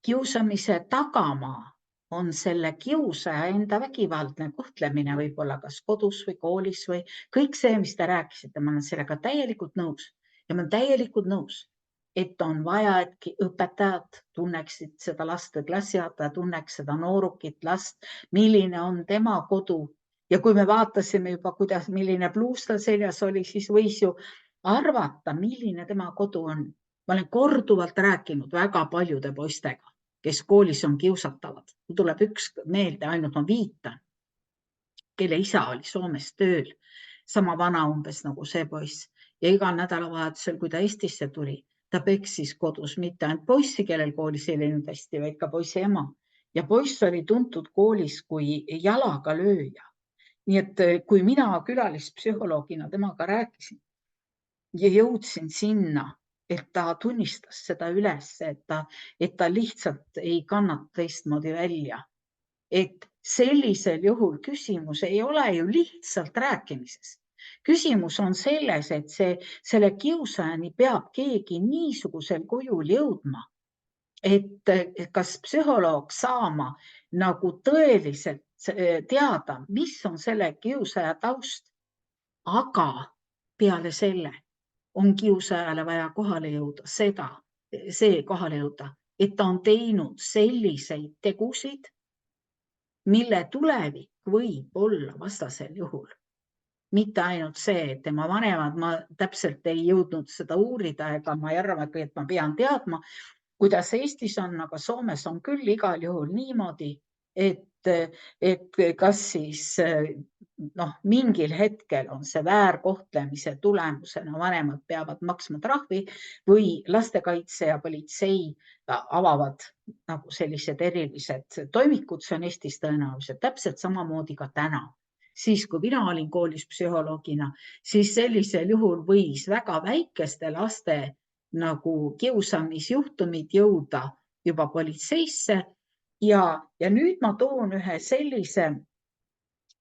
Kiusamise tagamaa on selle kiusaja enda vägivaldne kohtlemine võib-olla kas kodus või koolis või kõik see, mis te rääkisite, ma olen sellega täielikult nõus ja ma olen täielikult nõus, et on vaja, et õpetajad tunneksid seda last või klassijuhataja tunneks seda noorukit last, milline on tema kodu. Ja kui me vaatasime juba, milline pluus tal seljas oli, siis võis ju arvata, milline tema kodu on. Ma olen korduvalt rääkinud väga paljude poistega, kes koolis on kiusatavad. Tuleb üks meelde, ainult ma viitan, kelle isa oli Soomes tööl, sama vana umbes nagu see poiss. Ja igal nädalavahetusel, kui ta Eestisse tuli, ta peksis kodus mitte ainult poissi, kellel koolis ei läinud hästi, vaid ka poissi ema. Ja poiss oli tuntud koolis kui jalaga lööja. Nii et kui mina külalispsühholoogina temaga rääkisin ja jõudsin sinna, et ta tunnistas seda üles, et ta lihtsalt ei kannata teistmoodi välja, et sellisel juhul küsimus ei ole ju lihtsalt rääkimises. Küsimus on selles, et selle kiusajani peab keegi niisugusel kujul jõudma, et kas psühholoog saama nagu tõeliselt teada, mis on selle kiusaja taust. Aga peale selle on kiusajale vaja kohale jõuda, et ta on teinud selliseid tegusid, mille tulevik võib olla vastasel juhul. Mitte ainult see, et tema vanemad, ma täpselt ei jõudnud seda uurida, ega ma ei arvagi, et ma pean teadma, kuidas Eestis on, aga Soomes on küll igal juhul niimoodi, et kas siis mingil hetkel on see väärkohtlemise tulemusena vanemad peavad maksma trahvi või lastekaitse ja politsei avavad nagu sellised erilised toimikud, see on Eestis tõenäoliselt täpselt samamoodi ka täna. Siis, kui mina olin koolis psühholoogina, siis sellisel juhul võis väga väikeste laste nagu kiusamisjuhtumid jõuda juba politseisse ja nüüd ma toon ühe sellise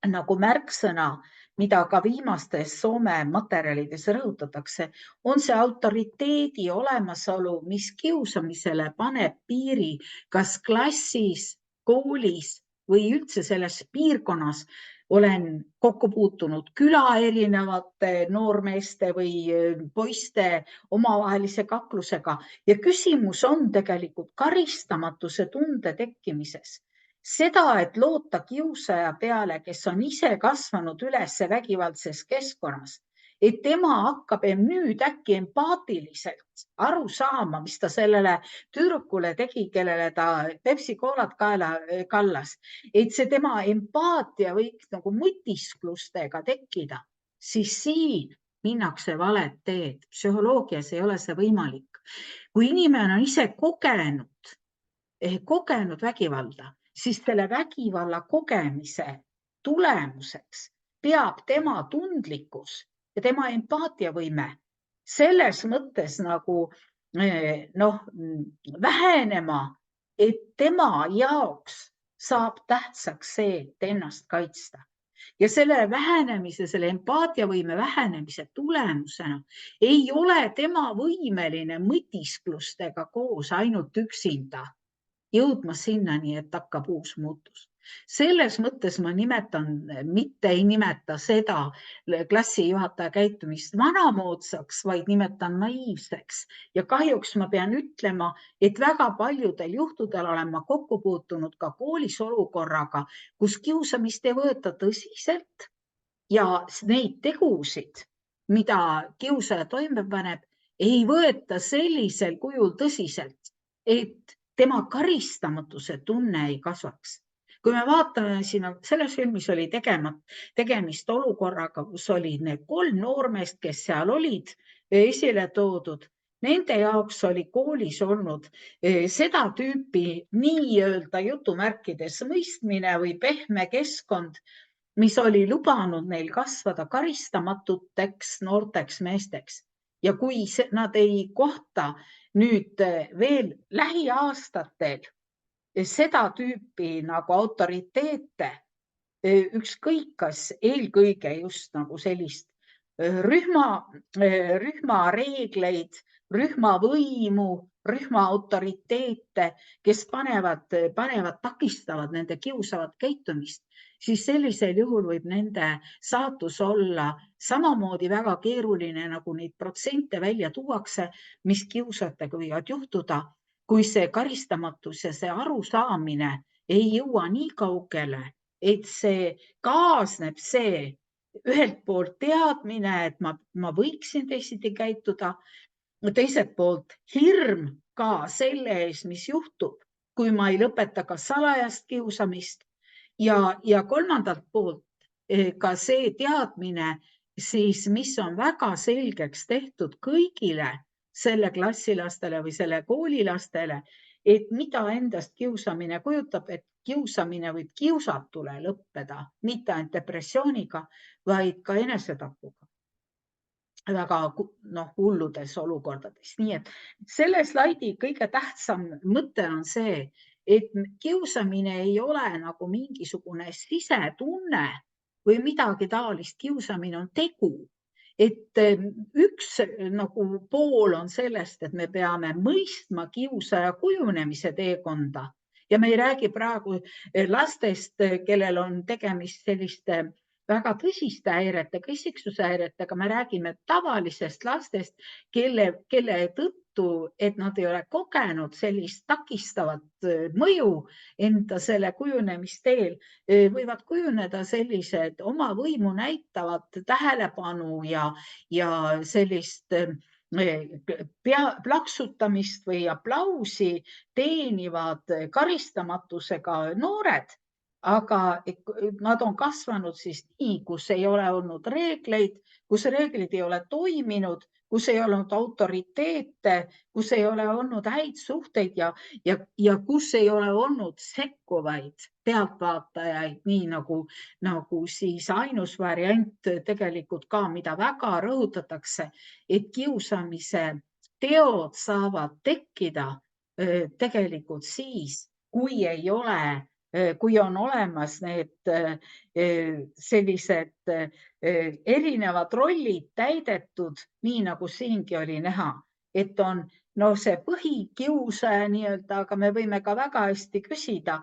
nagu märksõna, mida ka viimastes Soome materjalides rõhutatakse, on see autoriteedi olemasolu, mis kiusamisele paneb piiri kas klassis, koolis või üldse selles piirkonnas. Olen kokku puutunud küla erinevate noormeeste või poiste omavahelise kaklusega ja küsimus on tegelikult karistamatuse tunde tekkimises. Seda, et loota kiusaja peale, kes on ise kasvanud üles vägivaldses keskkonnas, et tema hakkab nüüd äkki empaatiliselt aru saama, mis ta sellele tüdrukule tegi, kellele ta Pepsi-Colat kaela kallas, et see tema empaatia võiks nagu mõtisklustega tekkida, siis siin minnakse valet teed. Psühholoogias ei ole see võimalik. Kui inimene on ise kogenud vägivalda, siis selle vägivalla kogemise tulemuseks peab tema tundlikkus ja tema empaatiavõime selles mõttes nagu vähenema, et tema jaoks saab tähtsaks see, et ennast kaitsta. Ja selle vähenemise, selle empaatiavõime vähenemise tulemusena ei ole tema võimeline mõtisklustega koos ainult üksinda jõudma sinnani, et hakkab uus muutus. Selles mõttes ma mitte ei nimeta seda klassijuhataja käitumist vanamoodsaks, vaid nimetan naiivseks. Ja kahjuks ma pean ütlema, et väga paljudel juhtudel olen ma kokku puutunud ka koolis olukorraga, kus kiusamist ei võeta tõsiselt ja neid tegusid, mida kiusaja toime paneb, ei võeta sellisel kujul tõsiselt, et tema karistamatuse tunne ei kasvaks. Kui me vaatame siin, selles filmis oli tegemist olukorraga, kus oli need 3 noormeest, kes seal olid esile toodud. Nende jaoks oli koolis olnud seda tüüpi nii-öelda jutumärkides mõistmine või pehme keskkond, mis oli lubanud neil kasvada karistamatuteks noorteks meesteks. Ja kui nad ei kohta nüüd veel lähiaastatel seda tüüpi nagu autoriteete, ükskõik kas eelkõige just nagu sellist rühma reegleid, rühma võimu, rühma autoriteete, kes takistavad nende kiusavat käitumist, siis sellisel juhul võib nende saatus olla samamoodi väga keeruline, nagu neid protsente välja tuuakse, mis kiusajatega võivad juhtuda, kui see karistamatus ja see arusaamine ei jõua nii kaugele, et see kaasneb see ühelt poolt teadmine, et ma võiksin teisiti käituda, teiselt poolt hirm ka selle ees, mis juhtub, kui ma ei lõpeta ka salajast kiusamist ja kolmandalt poolt ka see teadmine, siis mis on väga selgeks tehtud kõigile selle klassilastele või selle koolilastele, et mida endast kiusamine kujutab, et kiusamine võib kiusatule lõppeda, mitte ainult depressiooniga, vaid ka enesetapuga. Väga hulludes olukordades. Nii et selle slaidi kõige tähtsam mõte on see, et kiusamine ei ole nagu mingisugune sisetunne või midagi taolist, kiusamine on tegu. Et üks nagu pool on sellest, et me peame mõistma kiusaja kujunemise teekonda ja me ei räägi praegu lastest, kellel on tegemist selliste väga tõsiste häiretega, isiksushäiretega, me räägime tavalisest lastest, kelle tõttu, et nad ei ole kogenud sellist takistavat mõju enda selle kujunemisteel, võivad kujuneda sellised oma võimu näitavad tähelepanu ja sellist plaksutamist või aplausi teenivad karistamatusega noored, aga nad on kasvanud siis nii, kus ei ole olnud reegleid, kus reeglid ei ole toiminud, kus ei olnud autoriteete, kus ei ole olnud häid suhteid ja kus ei ole olnud sekkuvaid pealtvaatajaid, nii nagu siis ainus variant tegelikult ka, mida väga rõhutatakse, et kiusamise teod saavad tekkida tegelikult siis, kui on olemas need sellised erinevad rollid täidetud, nii nagu siingi oli näha, et on see põhikiusaja nii-öelda, aga me võime ka väga hästi küsida,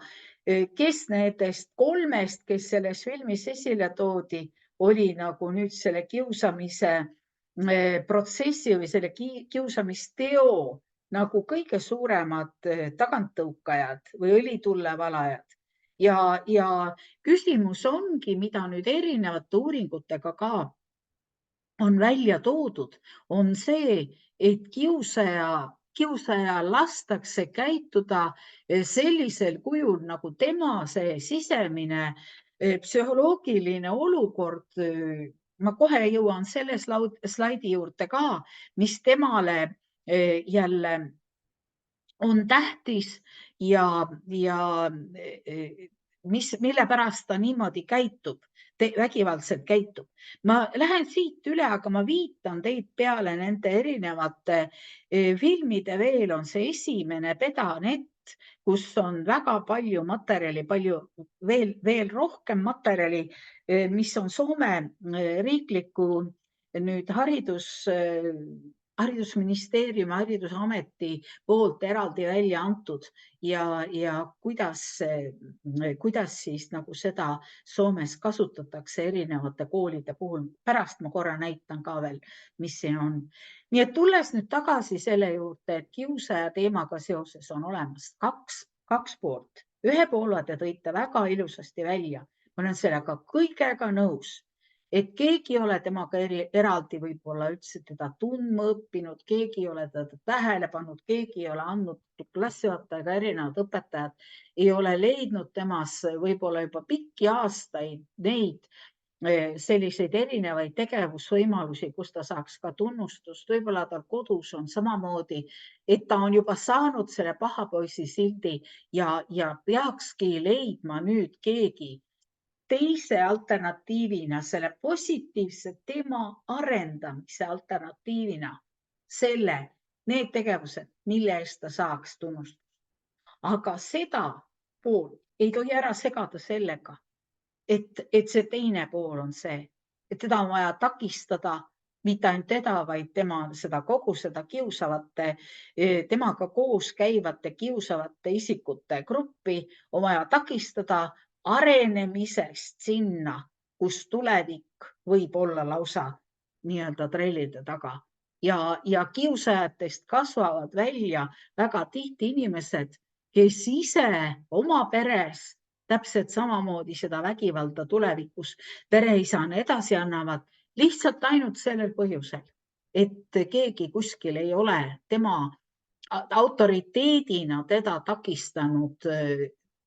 kes nendest kolmest, kes selles filmis esile toodi, oli nagu nüüd selle kiusamise protsessi või selle kiusamisteo nagu kõige suuremad taganttõukajad või õlitulle valajad. Ja küsimus ongi, mida nüüd erinevate uuringutega ka on välja toodud, on see, et kiusaja lastakse käituda sellisel kujul, nagu tema see sisemine psühholoogiline olukord, ma kohe jõuan selle slaidi juurde ka, mis temale jälle on tähtis ja mille pärast ta niimoodi käitub, vägivaldselt käitub. Ma lähen siit üle, aga ma viitan teid peale nende erinevate filmide veel, on see esimene Pedanett, kus on väga palju materjali, veel rohkem materjali, mis on Soome riikliku nüüd haridusministeeriumi, haridusameti poolt eraldi välja antud ja kuidas siis nagu seda Soomes kasutatakse erinevate koolide puhul. Pärast ma korra näitan ka veel, mis siin on. Nii et tulles nüüd tagasi selle juurde, et kiusaja teemaga seoses on olemas kaks poolt. Ühe poole te tõite väga ilusasti välja. Ma olen sellega kõigega nõus. Et keegi ei ole temaga eraldi võib-olla üldse teda tundma õppinud, keegi ei ole teda tähele pannud, keegi ei ole andnud klassijuhatajaga erinevad õpetajad, ei ole leidnud temas võib-olla juba pikki aastaid neid selliseid erinevaid tegevusvõimalusi, kus ta saaks ka tunnustust. Võib-olla tal kodus on samamoodi, et ta on juba saanud selle pahapoisi sildi ja peakski leidma nüüd keegi teise alternatiivina, selle positiivse tema arendamise alternatiivina need tegevused, mille eest ta saaks tunnustust. Aga seda poolt ei tohi ära segada sellega, et see teine pool on see, et teda on vaja takistada, mitte ainult teda, vaid kogu seda kiusavate, temaga koos käivate kiusavate isikute gruppi on vaja takistada arenemisest sinna, kus tulevik võib olla lausa nii-öelda trellide taga. Ja kiusajatest kasvavad välja väga tihti inimesed, kes ise oma peres täpselt samamoodi seda vägivalda tulevikus pereisana edasi annavad, lihtsalt ainult sellel põhjusel, et keegi kuskil ei ole tema autoriteedina teda takistanud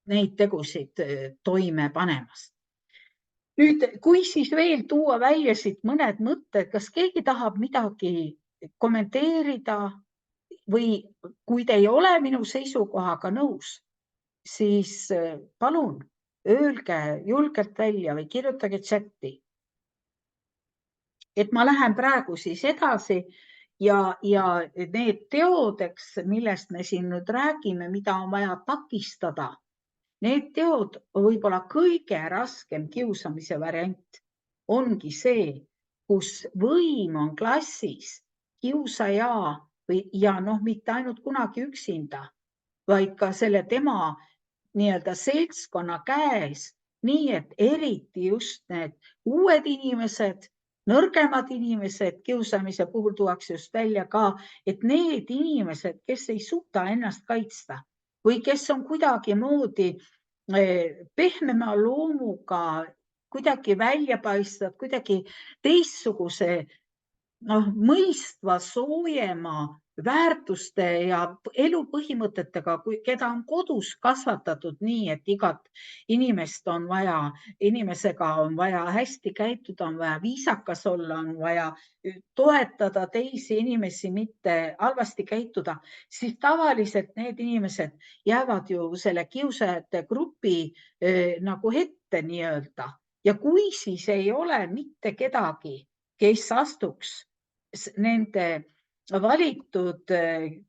neid tegusid toime panemast. Nüüd, kui siis veel tuua välja siit mõned mõtted, kas keegi tahab midagi kommenteerida või kui te ei ole minu seisukohaga nõus, siis palun öelge julgelt välja või kirjutage chatti. Et ma lähen praegu siis edasi ja need teod, eks, millest me siin nüüd räägime, mida on vaja takistada, need teod võib-olla kõige raskem kiusamise variant ongi see, kus võim on klassis kiusaja ja mitte ainult kunagi üksinda, vaid ka selle tema nii-öelda seltskonna käes, nii et eriti just need uued inimesed, nõrgemad inimesed, kiusamise puhul tuuakse just välja ka, et need inimesed, kes ei suuda ennast kaitsta või kes on kuidagimoodi pehmema loomuga, kuidagi väljapaistvad, kuidagi teistsuguse mõistva, soojema väärtuste ja elupõhimõtetega, keda on kodus kasvatatud nii, et igat inimesega on vaja hästi käituda, on vaja viisakas olla, on vaja toetada teisi inimesi, mitte halvasti käituda, siis tavaliselt need inimesed jäävad ju selle kiusajate grupi nagu ette nii-öelda. Ja kui siis ei ole mitte kedagi, kes astuks nende valitud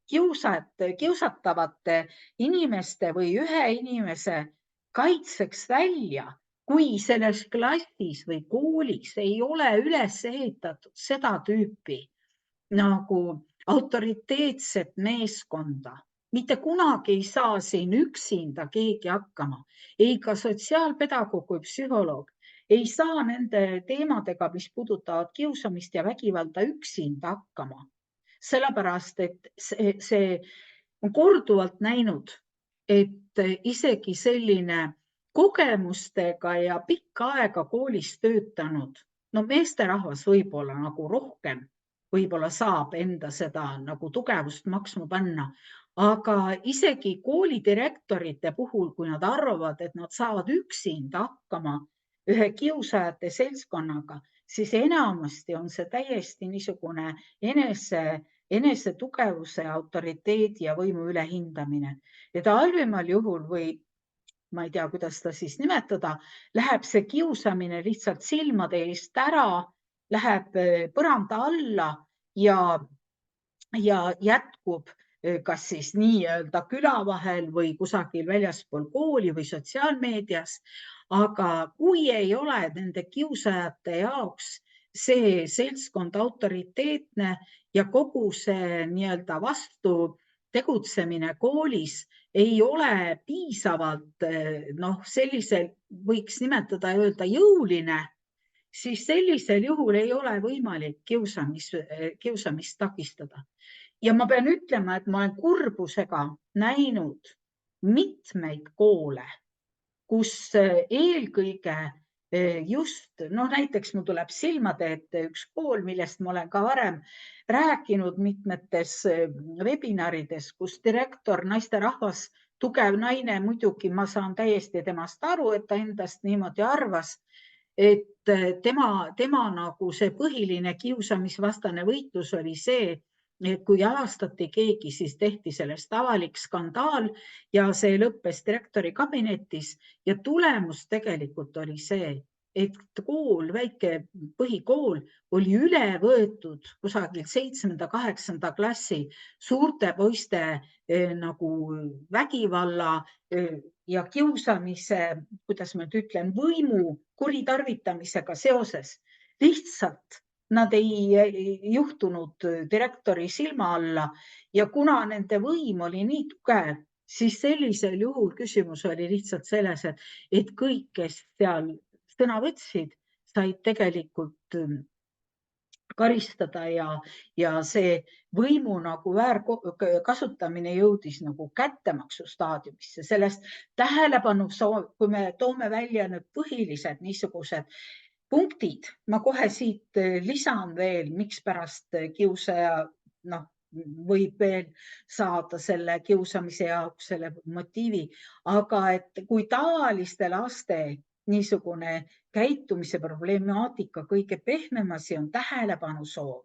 kiusatavate inimeste või ühe inimese kaitseks välja, kui selles klassis või koolis ei ole üles ehitatud seda tüüpi nagu autoriteetset meeskonda. Mitte kunagi ei saa siin üksinda keegi hakkama, ei ka sotsiaalpedagoog või psühholoog ei saa nende teemadega, mis puudutavad kiusamist ja vägivalda üksinda hakkama. Sellepärast, et see on korduvalt näinud, et isegi selline kogemustega ja pikka aega koolis töötanud, meesterahvas võib-olla nagu rohkem, võib-olla saab enda seda nagu tugevust maksma panna, aga isegi koolidirektorite puhul, kui nad arvavad, et nad saavad üksinda hakkama ühe kiusajate seltskonnaga, siis enamasti on see täiesti niisugune enese tugevuse, autoriteedi ja võimu ülehindamine. Et halvimal juhul või ma ei tea, kuidas ta siis nimetada, läheb see kiusamine lihtsalt silmade eest ära, läheb põranda alla ja jätkub kas siis nii-öelda küla vahel või kusagil väljaspool kooli või sotsiaalmeedias. Aga kui ei ole nende kiusajate jaoks see seltskond autoriteetne ja kogu see nii-öelda vastu tegutsemine koolis ei ole piisavalt, sellisel võiks nimetada ja öelda jõuline, siis sellisel juhul ei ole võimalik kiusamist takistada. Ja ma pean ütlema, et ma olen kurbusega näinud mitmeid koole, kus eelkõige just, näiteks mul tuleb silmade ette üks kool, millest ma olen ka varem rääkinud mitmetes webinarides, kus direktor, naisterahvas, tugev naine, muidugi ma saan täiesti temast aru, et ta endast niimoodi arvas, et tema nagu see põhiline kiusamisvastane võitlus oli see, et kui avastati keegi, siis tehti sellest avalik skandaal ja see lõppes direktori kabinetis ja tulemus tegelikult oli see, et kool, väike põhikool oli üle võetud kusagil 7.–8. klassi suurte poiste nagu vägivalla ja kiusamise, kuidas ma nüüd ütlen, võimu kuritarvitamisega seoses. Lihtsalt nad ei juhtunud direktori silma alla ja kuna nende võim oli nii tugev, siis sellisel juhul küsimus oli lihtsalt selles, et kõik, kes seal sõna võtsid, said tegelikult karistada ja see võimu nagu väärkasutamine jõudis nagu kättemaksu staadiumisse. Sellest tähelepanu, kui me toome välja nüüd põhilised niisugused punktid, ma kohe siit lisan veel, miks pärast kiusaja võib veel saada selle kiusamise jaoks selle motiivi, aga et kui tavaliste laste niisugune käitumise problemaatika kõige pehmem asi on tähelepanu soov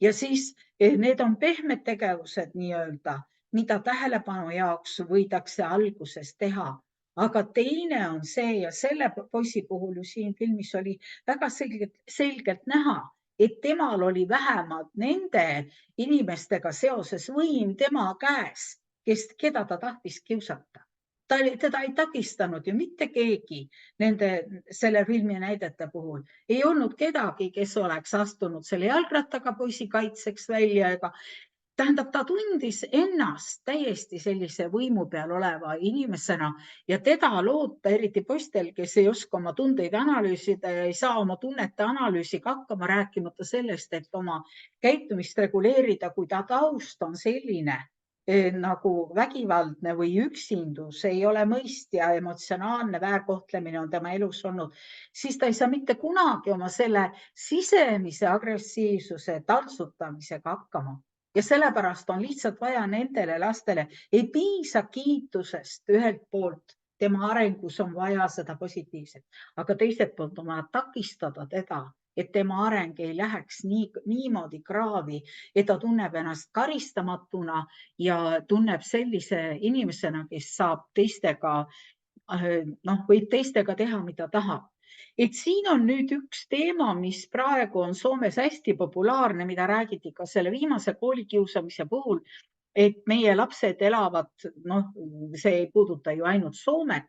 ja siis need on pehmed tegevused nii-öelda, mida tähelepanu jaoks võidakse alguses teha. Aga teine on see ja selle poisi puhul ju siin filmis oli väga selgelt näha, et temal oli vähemalt nende inimestega seoses võim tema käes, keda ta tahtis kiusata. Teda ei takistanud ju mitte keegi selle filmi näidete puhul. Ei olnud kedagi, kes oleks astunud selle jalgrattaga poisi kaitseks välja ega tähendab, ta tundis ennast täiesti sellise võimu peal oleva inimesena ja teda loota, eriti poistel, kes ei oska oma tundeid analüüsida ja ei saa oma tunnete analüüsiga hakkama, rääkimata sellest, et oma käitumist reguleerida, kui ta taust on selline nagu vägivaldne või üksindus, ei ole mõistja, emotsionaalne väärkohtlemine on tema elus olnud, siis ta ei saa mitte kunagi oma selle sisemise agressiivsuse taltsutamisega hakkama. Ja sellepärast on lihtsalt vaja nendele lastele, ei piisa kiitusest ühelt poolt, tema arengus on vaja seda positiivset, aga teiselt poolt on vaja takistada teda, et tema areng ei läheks niimoodi kraavi, et ta tunneb ennast karistamatuna ja tunneb sellise inimesena, kes saab teistega, võib teistega teha, mida tahab. Et siin on nüüd üks teema, mis praegu on Soomes hästi populaarne, mida räägiti ka selle viimase koolikiusamise puhul, et meie lapsed elavad, see ei puuduta ju ainult Soomet,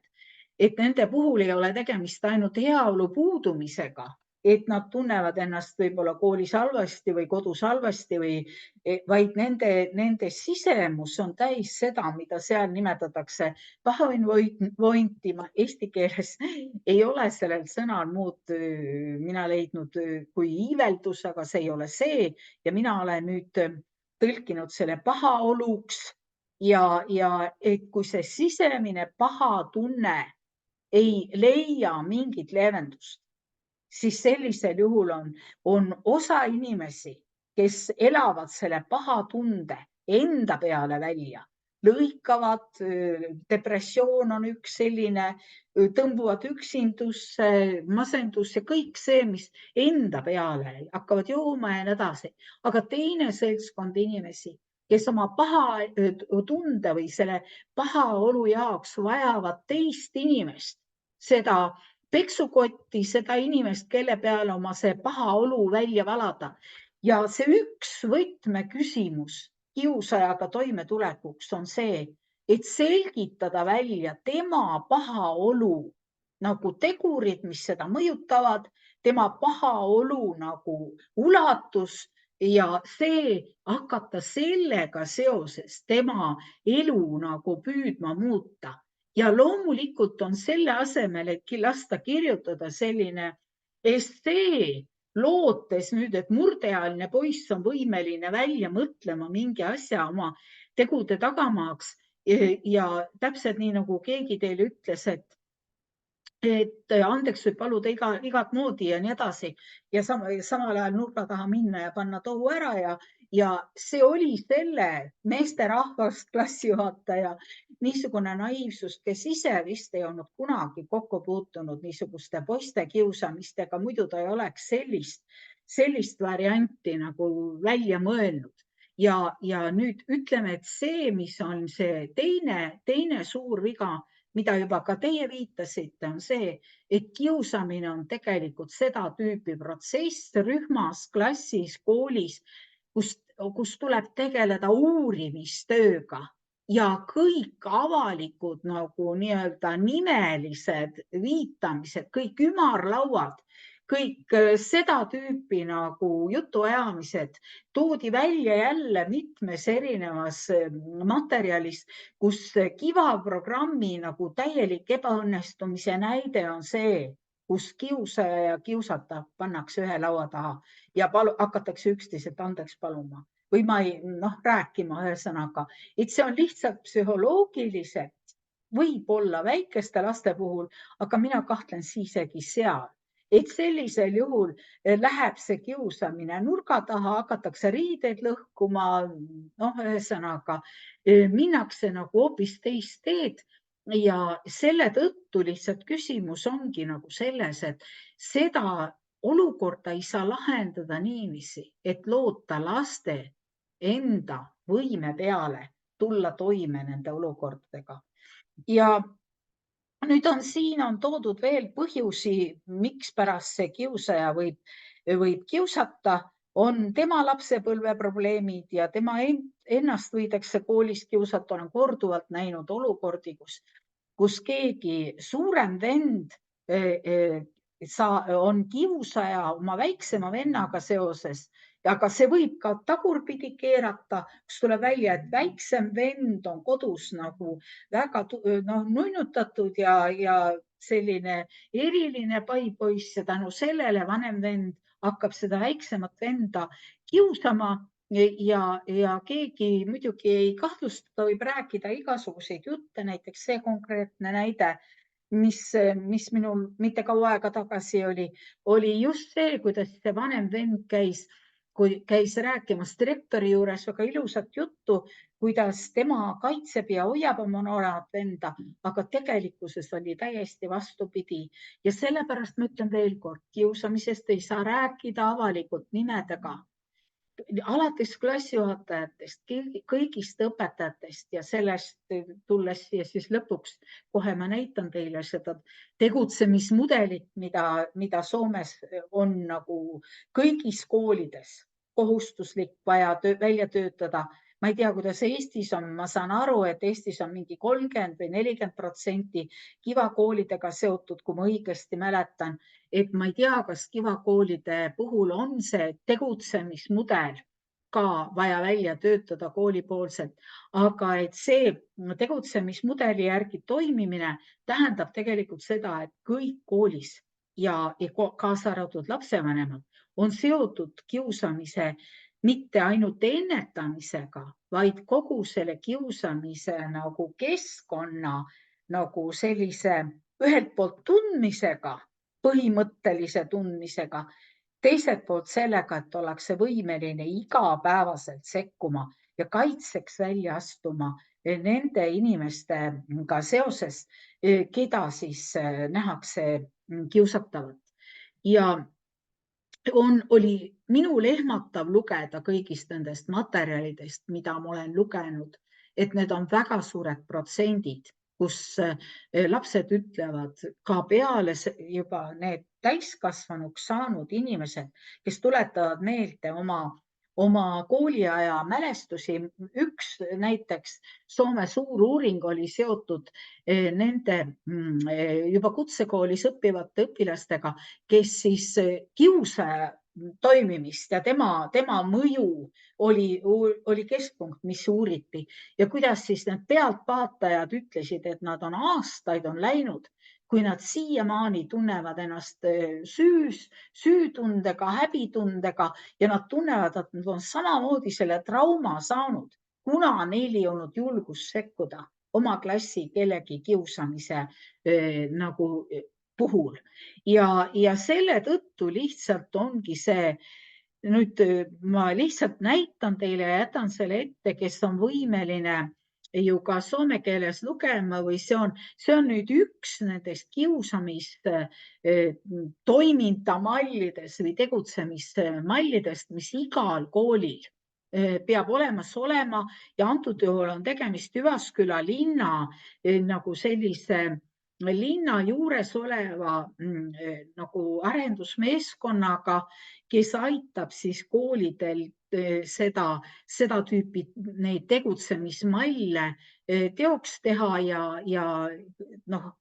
et nende puhul ei ole tegemist ainult heaolu puudumisega, et nad tunnevad ennast võib-olla koolis halvasti või kodus halvasti, vaid nende sisemus on täis seda, mida seal nimetatakse pahoinvointima. Eesti keeles ei ole sellel sõnal muud mina leidnud kui iiveldus, aga see ei ole see. Ja mina olen nüüd tõlkinud selle pahaoluks ja et kui see sisemine paha tunne ei leia mingit leevendust, siis sellisel juhul on osa inimesi, kes elavad selle paha tunde enda peale välja, lõikavad, depressioon on üks selline, tõmbuvad üksindusse, masendus ja kõik see, mis enda peale hakkavad jooma ja nii edasi. Aga teine seltskond inimesi, kes oma paha tunde või selle paha olu jaoks vajavad teist inimest, seda peksukotti, seda inimest, kelle peale oma see paha olu välja valada. Ja see üks võtmeküsimus kiusajaga toimetulekuks on see, et selgitada välja tema paha olu nagu tegurid, mis seda mõjutavad, tema paha olu nagu ulatus ja see hakata sellega seoses tema elu nagu püüdma muuta. Ja loomulikult on selle asemel, et lasta kirjutada selline essee, lootes nüüd, et murdeajaline poiss on võimeline välja mõtlema mingi asja oma tegude tagamaaks ja täpselt nii, nagu keegi teile ütles, et andeks võib paluda igat moodi ja nii edasi ja samal ajal nurga taha minna ja panna tohu ära ja see oli selle meesterahvast klassijuhataja niisugune naiivsus, kes ise vist ei olnud kunagi kokku puutunud niisuguste poiste kiusamistega, muidu ta ei oleks sellist varianti nagu välja mõelnud. Ja nüüd ütleme, et see, mis on see teine suur viga, mida juba ka teie viitasite, on see, et kiusamine on tegelikult seda tüüpi protsess rühmas, klassis, koolis, kus tuleb tegeleda uurimistööga ja kõik avalikud nagu nii-öelda nimelised viitamised, kõik ümarlauad, kõik seda tüüpi nagu jutuajamised toodi välja jälle mitmes erinevas materjalis, kus Kiva programmi nagu täielik ebaõnnestumise näide on see, kus kiusaja ja kiusatav pannakse ühe laua taha ja hakatakse üksteiselt andeks paluma või rääkima ühesõnaga, et see on lihtsalt psühholoogiliselt võib-olla väikeste laste puhul, aga mina kahtlen isegi seal. Et sellisel juhul läheb see kiusamine nurga taha, hakatakse riideid lõhkuma, ühesõnaga minnakse nagu hoopis teist teed ja selle tõttu lihtsalt küsimus ongi nagu selles, et seda olukorda ei saa lahendada niiviisi, et loota laste enda võime peale tulla toime nende olukordadega. Ja nüüd siin on toodud veel põhjusi, miks pärast see kiusaja võib võib kiusata, on tema lapsepõlve probleemid ja tema ennast võidakse koolis kiusata. Olen korduvalt näinud olukordi, kus keegi suurem vend on kiusaja oma väiksema vennaga seoses, aga see võib ka tagurpidi keerata, kus tuleb välja, et väiksem vend on kodus nagu väga nunnutatud ja selline eriline paipoiss ja tänu sellele vanem vend hakkab seda väiksemat venda kiusama ja keegi muidugi ei kahtlusta, võib rääkida igasuguseid jutte, näiteks see konkreetne näide, mis minul mitte kaua aega tagasi oli just see, kuidas see vanem vend käis rääkimas direktori juures väga ilusat juttu, kuidas tema kaitseb ja hoiab oma nooremat venda, aga tegelikkuses oli täiesti vastupidi. Ja sellepärast ma ütlen veel kord, kiusamisest ei saa rääkida avalikult nimedega. Alates klassijuhatajatest, kõigist õpetajatest ja sellest tulles ja siis lõpuks kohe ma näitan teile seda tegutsemismudelit, mida Soomes on nagu kõigis koolides kohustuslik vaja välja töötada. Ma ei tea, kuidas Eestis on, ma saan aru, et Eestis on mingi 30 või 40% kivakoolidega seotud, kui ma õigesti mäletan, et ma ei tea, kas kivakoolide puhul on see tegutsemismudel ka vaja välja töötada koolipoolselt, aga et see tegutsemismudeli järgi toimimine tähendab tegelikult seda, et kõik koolis ja kaasa arvatud lapsevanemad on seotud kiusamise mitte ainult ennetamisega, vaid kogu selle kiusamise nagu keskkonna nagu sellise ühelt poolt tundmisega, põhimõttelise tundmisega, teiselt poolt sellega, et ollakse võimeline igapäevaselt sekkuma ja kaitseks välja astuma nende inimestega seoses, keda siis nähakse kiusatavat. Ja oli minul ehmatav lugeda kõigist nendest materjalidest, mida ma olen lugenud, et need on väga suured protsendid, kus lapsed ütlevad ka peale juba need täiskasvanuks saanud inimesed, kes tuletavad meelde oma kooliaja mälestusi. Üks näiteks Soome suur uuring oli seotud nende juba kutsekoolis õppivate õpilastega, kes siis kiusaja toimimist ja tema mõju oli keskpunkt, mis uuriti ja kuidas siis need pealtvaatajad ütlesid, et nad on aastaid läinud, kui nad siiamaani tunnevad ennast süütundega, häbitundega ja nad tunnevad, et nad on samamoodi selle trauma saanud, kuna neil ei olnud julgust sekkuda oma klassi kellegi kiusamise nagu puhul. Ja selle tõttu lihtsalt ongi see, nüüd ma lihtsalt näitan teile ja jätan selle ette, kes on võimeline ju ka soome keeles lugema või see on nüüd üks nendest kiusamistoimintamallidest või tegutsemismallidest, mis igal koolil peab olemas olema ja antud juhul on tegemist Jyväsküla linna nagu sellise linna juures oleva nagu arendusmeeskonnaga, kes aitab siis koolidel seda tüüpi neid tegutsemismalle teoks teha ja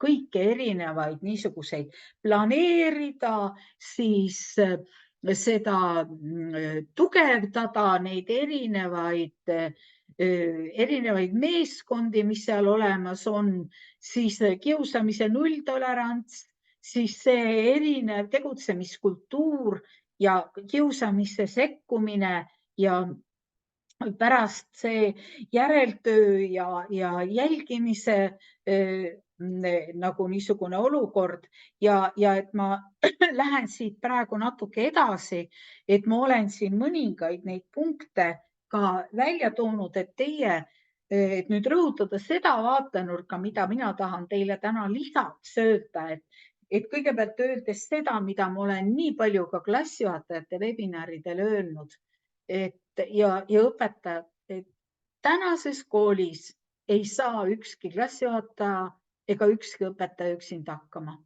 kõike erinevaid niisuguseid planeerida, siis seda tugevdada, neid erinevaid meeskondi, mis seal olemas on, siis kiusamise nulltolerants, siis see erinev tegutsemiskultuur ja kiusamisse sekkumine ja pärast see järeltöö ja jälgimise nagu niisugune olukord ja et ma lähen siit praegu natuke edasi, et ma olen siin mõningaid neid punkte ka välja toonud, et nüüd rõhutada seda vaatenurka, mida mina tahan teile täna lisaks öelda, et kõigepealt öeldes seda, mida ma olen nii palju ka klassijuhatajate webinaridel öelnud ja õpetajad, et tänases koolis ei saa ükski klassijuhataja ega ükski õpetaja üksinda hakkama.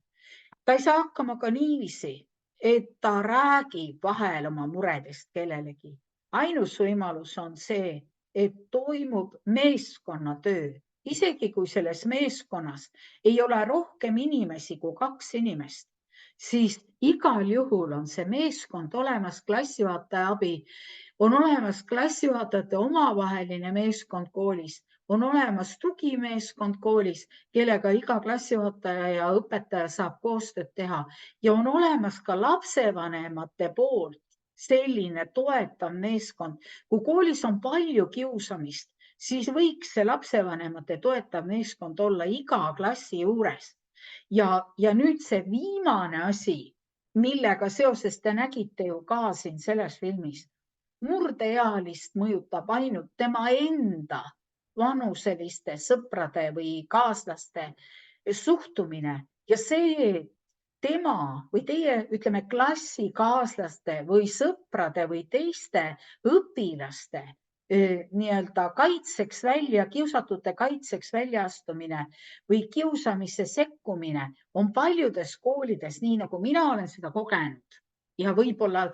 Ta ei saa hakkama ka niiviisi, et ta räägib vahel oma muredest kellelegi. Ainus võimalus on see, et toimub meeskonnatöö. Isegi kui selles meeskonnas ei ole rohkem inimesi kui 2 inimest, siis igal juhul on see meeskond olemas, klassijuhataja abi, on olemas klassijuhatajate omavaheline meeskond koolis, on olemas tugimeeskond koolis, kellega iga klassijuhataja ja õpetaja saab koostööd teha ja on olemas ka lapsevanemate poolt selline toetav meeskond. Kui koolis on palju kiusamist, siis võiks see lapsevanemate toetav meeskond olla iga klassi juures. Ja nüüd see viimane asi, millega seoses te nägite ju ka siin selles filmis, murdeealist mõjutab ainult tema enda vanuseliste sõprade või kaaslaste suhtumine ja see tema või teie, ütleme, klassikaaslaste või sõprade või teiste õpilaste nii-öelda kaitseks välja, kiusatute kaitseks väljaastumine või kiusamisse sekkumine on paljudes koolides, nii nagu mina olen seda kogenud. Ja võib-olla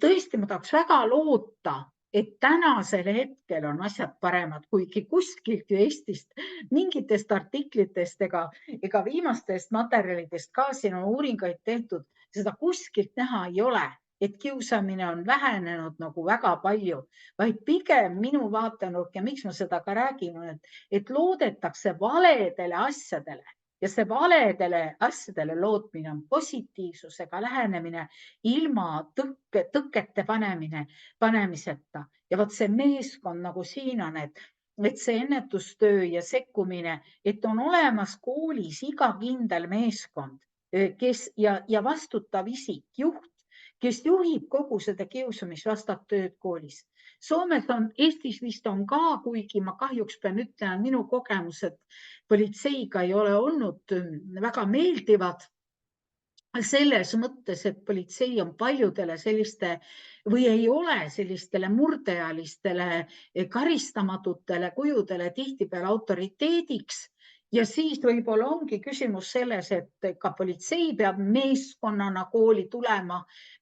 tõesti ma tahaks väga loota, et tänasel hetkel on asjad paremad, kuigi kuskilt ju Eestist mingitest artiklitest ega viimastest materjalidest ka siin on uuringuid tehtud, seda kuskilt näha ei ole, et kiusamine on vähenenud nagu väga palju, vaid pigem minu vaatenurk ja miks ma seda ka räägin, et loodetakse valedele asjadele ja see valedele asjadele lootmine on positiivsusega lähenemine ilma tõkete panemiseta. Ja võt see meeskond nagu siin on, et see ennetustöö ja sekkumine, et on olemas koolis iga kindel meeskond, kes ja vastutav isik, juht, kes juhib kogu seda kiusamisvastast tööd koolis. Soomes on, Eestis vist on ka, kuigi ma kahjuks pean ütlema, minu kogemused politseiga ei ole olnud väga meeldivad selles mõttes, et politsei on paljudele selliste või ei ole sellistele murdeealistele karistamatutele kujudele tihtipeale autoriteediks. Ja siis võib-olla ongi küsimus selles, et ka politsei peab meeskonnana kooli tulema,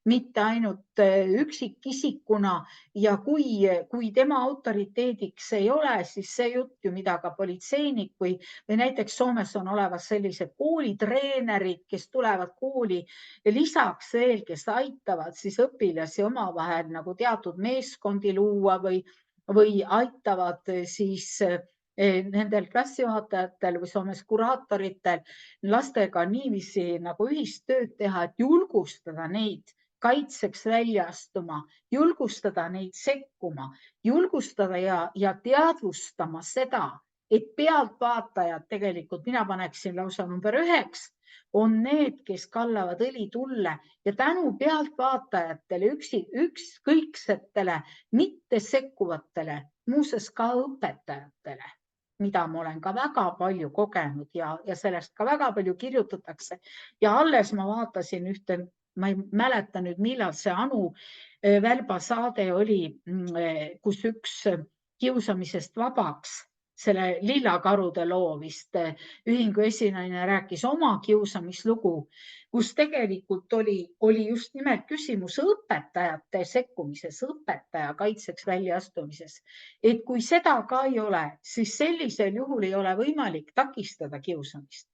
mitte ainult üksikisikuna ja kui tema autoriteediks ei ole, siis see jutt ju, mida ka politseinik või näiteks Soomes on olemas sellised koolitreenerid, kes tulevad kooli lisaks veel, kes aitavad siis õpilasi omavahel nagu teatud meeskondi luua või aitavad siis nendel klassijuhatajatel või Soomes kuraatoritel lastega niiviisi nagu ühistööd teha, et julgustada neid kaitseks välja astuma, julgustada neid sekkuma, julgustada ja teadvustama seda, et pealtvaatajad tegelikult, mina paneksin lausa number 1, on need, kes kallavad õli tulle ja tänu pealtvaatajatele, ükskõiksetele, mitte sekkuvatele, muuseas ka õpetajatele, mida ma olen ka väga palju kogenud ja sellest ka väga palju kirjutatakse. Ja alles ma vaatasin ühte, ma ei mäleta nüüd, millal see Anu Välba saade oli, kus üks kiusamisest vabaks, selle Lillakarude loo vist ühingu esinaine rääkis oma kiusamislugu, kus tegelikult oli just nimelt küsimus õpetajate sekkumises, õpetaja kaitseks väljaastumises. Et kui seda ka ei ole, siis sellisel juhul ei ole võimalik takistada kiusamist.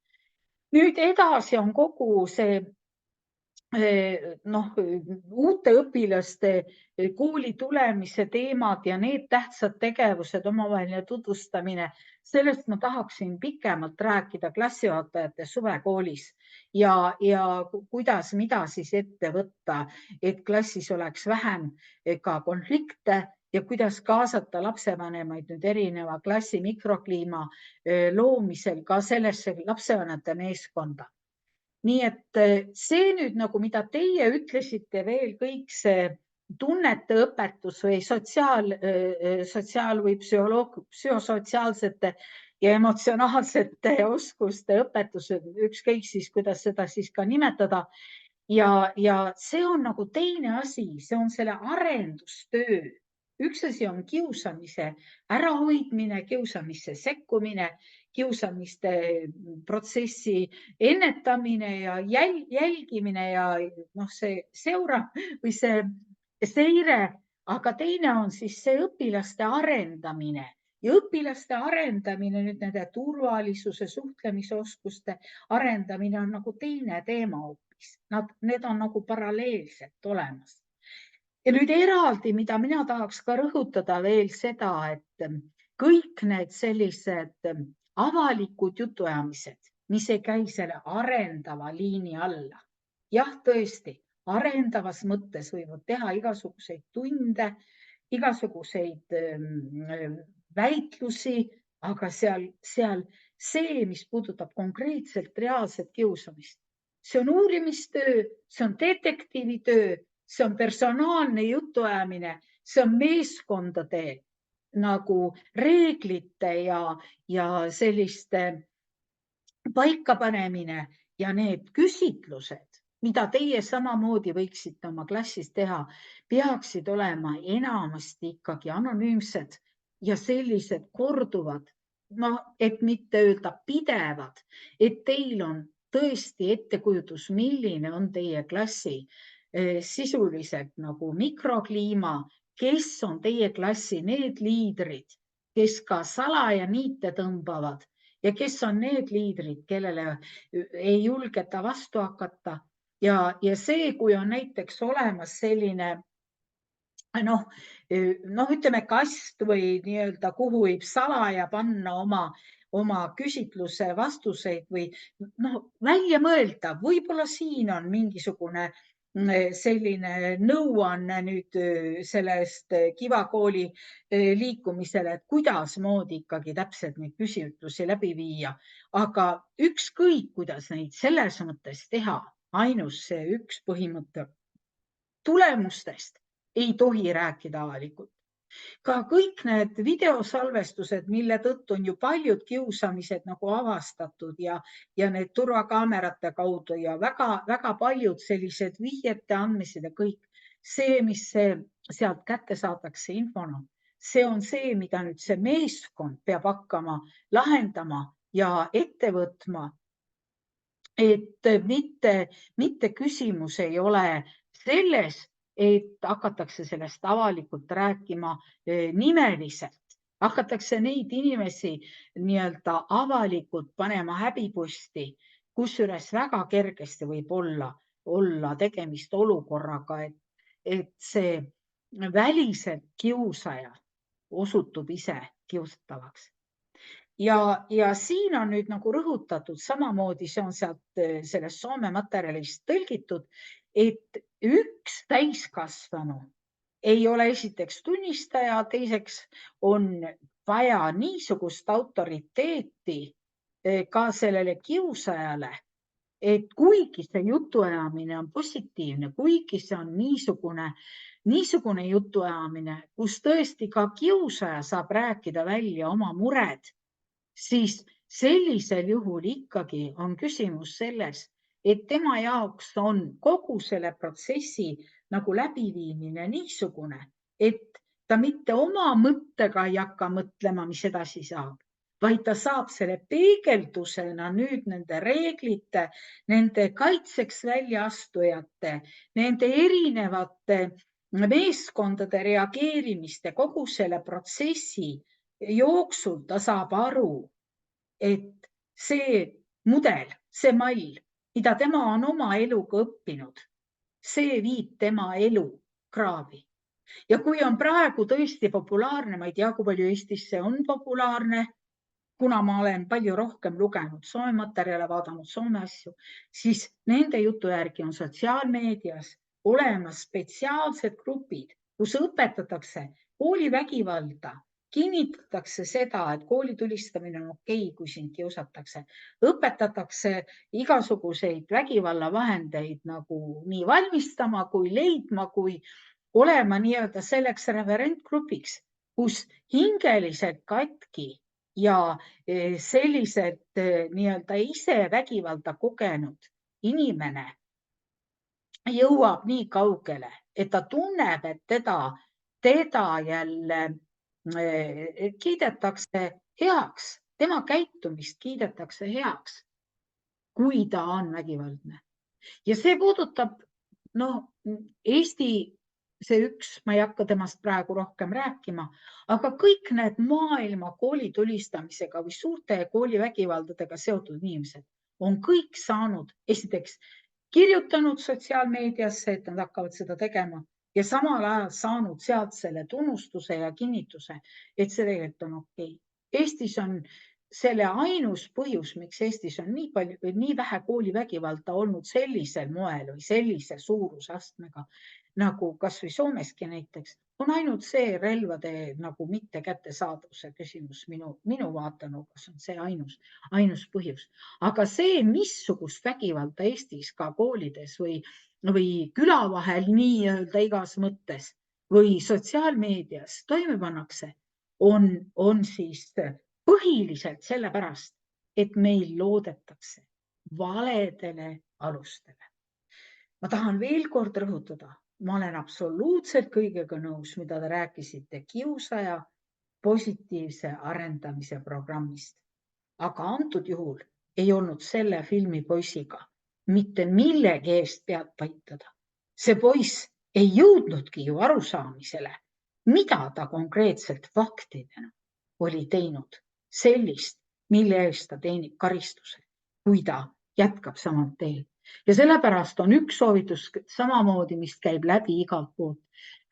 Nüüd edasi on kogu see uute õpilaste kooli tulemise teemad ja need tähtsad tegevused, omavaheline tutvustamine. Sellest ma tahaksin pikemalt rääkida klassijuhatajate suvekoolis ja kuidas, mida siis ette võtta, et klassis oleks vähem ka konflikte ja kuidas kaasata lapsevanemaid nüüd erineva klassi mikrokliima loomisel ka sellesse lapsevanemate meeskonda. Nii et see nüüd nagu, mida teie ütlesite veel kõik see tunneteõpetus või sotsiaal- või psühhosotsiaalsete ja emotsionaalsete oskuste õpetused, ükskõik siis, kuidas seda siis ka nimetada. Ja see on nagu teine asi, see on selle arendustöö üks asi on kiusamise ärahoidmine, kiusamisse sekkumine, kiusamiste protsessi ennetamine ja jälgimine ja see seura või see seire, aga teine on siis see õpilaste arendamine ja õpilaste arendamine, nüüd nende turvalisuse, suhtlemisoskuste arendamine on nagu teine teema hoopis. Need on nagu paralleelselt olemas. Ja nüüd eraldi, mida mina tahaks ka rõhutada veel seda, et kõik need sellised avalikud jutuajamised, mis ei käi selle arendava liini alla. Jah, tõesti, arendavas mõttes võivad teha igasuguseid tunde, igasuguseid väitlusi, aga seal see, mis puudutab konkreetselt reaalset kiusamist, see on uurimistöö, see on detektiivitöö, see on personaalne jutuajamine, see on meeskondade nagu reeglite ja selliste paikapanemine ja need küsitlused, mida teie samamoodi võiksite oma klassis teha, peaksid olema enamasti ikkagi anonüümsed ja sellised korduvad, et mitte öelda pidevad, et teil on tõesti ettekujutus, milline on teie klassi sisuliselt nagu mikrokliima, kes on teie klassi need liidrid, kes ka salaja niite tõmbavad ja kes on need liidrid, kellele ei julgeta vastu hakata. Ja see, kui on näiteks olemas selline ütleme kast või nii-öelda, kuhu võib salaja panna oma küsitluse vastuseid või välja mõelda, võib-olla siin on mingisugune selline nõuanne nüüd sellest Kiva kooli liikumisele, et kuidas moodi ikkagi täpselt neid küsitlusi läbi viia. Aga ükskõik, kuidas neid selles mõttes teha, ainus see üks põhimõte tulemustest ei tohi rääkida avalikult. Ka kõik need videosalvestused, mille tõttu on ju paljud kiusamised nagu avastatud ja need turvakaamerate kaudu ja väga paljud sellised vihjete andmised ja kõik see, mis sealt kätte saadakse infona, see on see, mida nüüd see meeskond peab hakkama lahendama ja ette võtma. Et mitte küsimus ei ole selles, et hakatakse sellest avalikult rääkima nimeliselt, hakatakse neid inimesi nii-öelda avalikult panema häbiposti, kusjuures väga kergesti võib olla tegemist olukorraga, et see väliselt kiusaja osutub ise kiusatavaks. Ja siin on nüüd nagu rõhutatud samamoodi, see on sealt sellest Soome materjalist tõlgitud, et üks täiskasvanu ei ole esiteks tunnistaja, teiseks on vaja niisugust autoriteeti ka sellele kiusajale, et kuigi see jutuajamine on positiivne, kuigi see on niisugune jutuajamine, kus tõesti ka kiusaja saab rääkida välja oma mured, siis sellisel juhul ikkagi on küsimus selles, et tema jaoks on kogu selle protsessi nagu läbiviimine niisugune, et ta mitte oma mõttega ei hakka mõtlema, mis edasi saab, vaid ta saab selle peegeldusena nüüd nende reeglite, nende kaitseks väljaastujate, nende erinevate meeskondade reageerimiste, kogu selle protsessi jooksul ta saab aru, et see mudel, see mall, mida tema on oma eluga õppinud, see viib tema elu kraavi. Ja kui on praegu tõesti populaarne, ma ei tea, kui palju Eestis see on populaarne, kuna ma olen palju rohkem lugenud Soome materjale, vaadanud Soome asju, siis nende jutu järgi on sotsiaalmeedias olemas spetsiaalsed grupid, kus õpetatakse koolivägivalda, kinnitatakse seda, et kooli tulistamine on okei, kui sind kiusatakse. Õpetatakse igasuguseid vägivallavahendeid nagu nii valmistama kui leidma, kui olema nii-öelda selleks referentgrupiks, kus hingeliselt katki ja sellised nii-öelda ise vägivalda kogenud inimene jõuab nii kaugele, et ta tunneb, et teda jälle kiidetakse heaks, tema käitumist kiidetakse heaks, kui ta on vägivaldne. Ja see puudutab, Eesti, see üks, ma ei hakka temast praegu rohkem rääkima, aga kõik need maailma koolitulistamisega või suurte koolivägivaldadega seotud inimesed on kõik saanud, esiteks kirjutanud sotsiaalmeediasse, et nad hakkavad seda tegema ja samal ajal saanud sealt selle tunnustuse ja kinnituse, et see tegelikult on okei. Eestis on selle ainus põhjus, miks Eestis on nii vähe koolivägivalda olnud sellisel moel või sellise suurusastmega, nagu kas või Soomeski näiteks, on ainult see relvade nagu mitte kättesaadavuse küsimus minu vaatenurgas on see ainus põhjus. Aga see, missugust vägivalda Eestis ka koolides või küla vahel nii-öelda igas mõttes või sotsiaalmeedias toime pannakse, on siis põhiliselt sellepärast, et meil loodetakse valedele alustele. Ma tahan veel kord rõhutada, ma olen absoluutselt kõigega nõus, mida te rääkisite kiusaja positiivse arendamise programmist. Aga antud juhul ei olnud selle filmi poisiga mitte millegi eest pead paitada. See poiss ei jõudnudki ju arusaamisele, mida ta konkreetselt faktidena oli teinud sellist, mille eest ta teenib karistuse, kui ta jätkab samal teel. Ja sellepärast on üks soovitus samamoodi, mis käib läbi igalt poolt,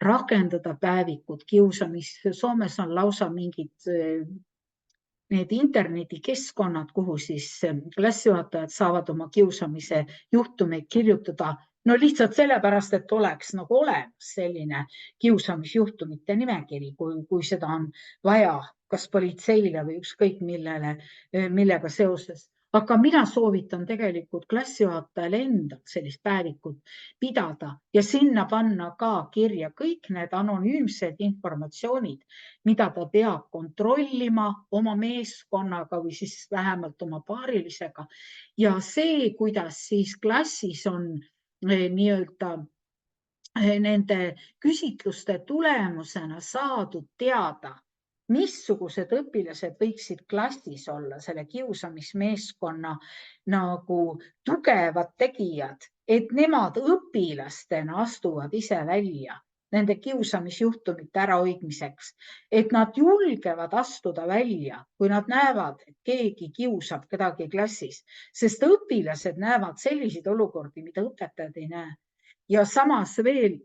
rakendada päevikud kiusamist. Soomes on lausa mingid need internetikeskkonnad, kuhu siis klassijuhatajad saavad oma kiusamise juhtumeid kirjutada. No lihtsalt sellepärast, et oleks nagu olemas selline kiusamisjuhtumite nimekiri, kui seda on vaja, kas politseile või ükskõik millega seoses. Aga mina soovitan tegelikult klassijuhatajale endal sellist päevikut pidada ja sinna panna ka kirja kõik need anonüümsed informatsioonid, mida ta peab kontrollima oma meeskonnaga või siis vähemalt oma paarilisega. Ja see, kuidas siis klassis on nii-öelda nende küsitluste tulemusena saadud teada, missugused õpilased võiksid klassis olla selle kiusamismeeskonna nagu tugevad tegijad, et nemad õpilastena astuvad ise välja nende kiusamisjuhtumite ärahoidmiseks, et nad julgevad astuda välja, kui nad näevad, et keegi kiusab kedagi klassis, sest õpilased näevad selliseid olukordi, mida õpetajad ei näe. Ja samas veel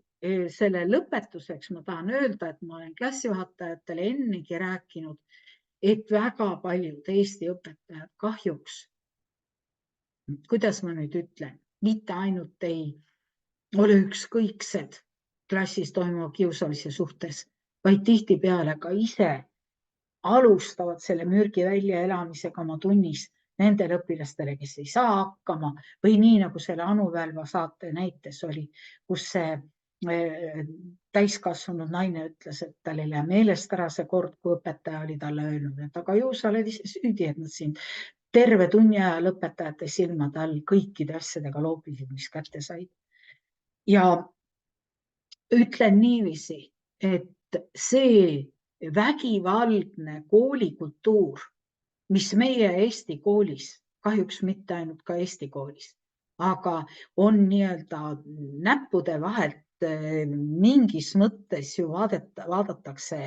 selle lõpetuseks ma tahan öelda, et ma olen klassijuhatajatele ennegi rääkinud, et väga paljud Eesti õpetajad kahjuks, kuidas ma nüüd ütlen, mitte ainult ei ole ükskõiksed klassis toimuva kiusamise suhtes, vaid tihtipeale ka ise alustavad selle mürgi väljaelamisega oma tunnis nendele õpilastele, kes ei saa hakkama või nii nagu selle Anu Välva saate näites oli, kus see täiskasvanud naine ütles, et tal ei lähe meelest ära see kord, kui õpetaja oli talle öelnud, et aga ju sa oled ise süüdi, et nad siin terve tunni ajal õpetajate silmade all kõikide asjadega loobisid, mis kätte said. Ja ütlen niiviisi, et see vägivaldne koolikultuur, mis meie Eesti koolis, kahjuks mitte ainult ka Eesti koolis, aga on nii-öelda näppude vahelt mingis mõttes ju vaadatakse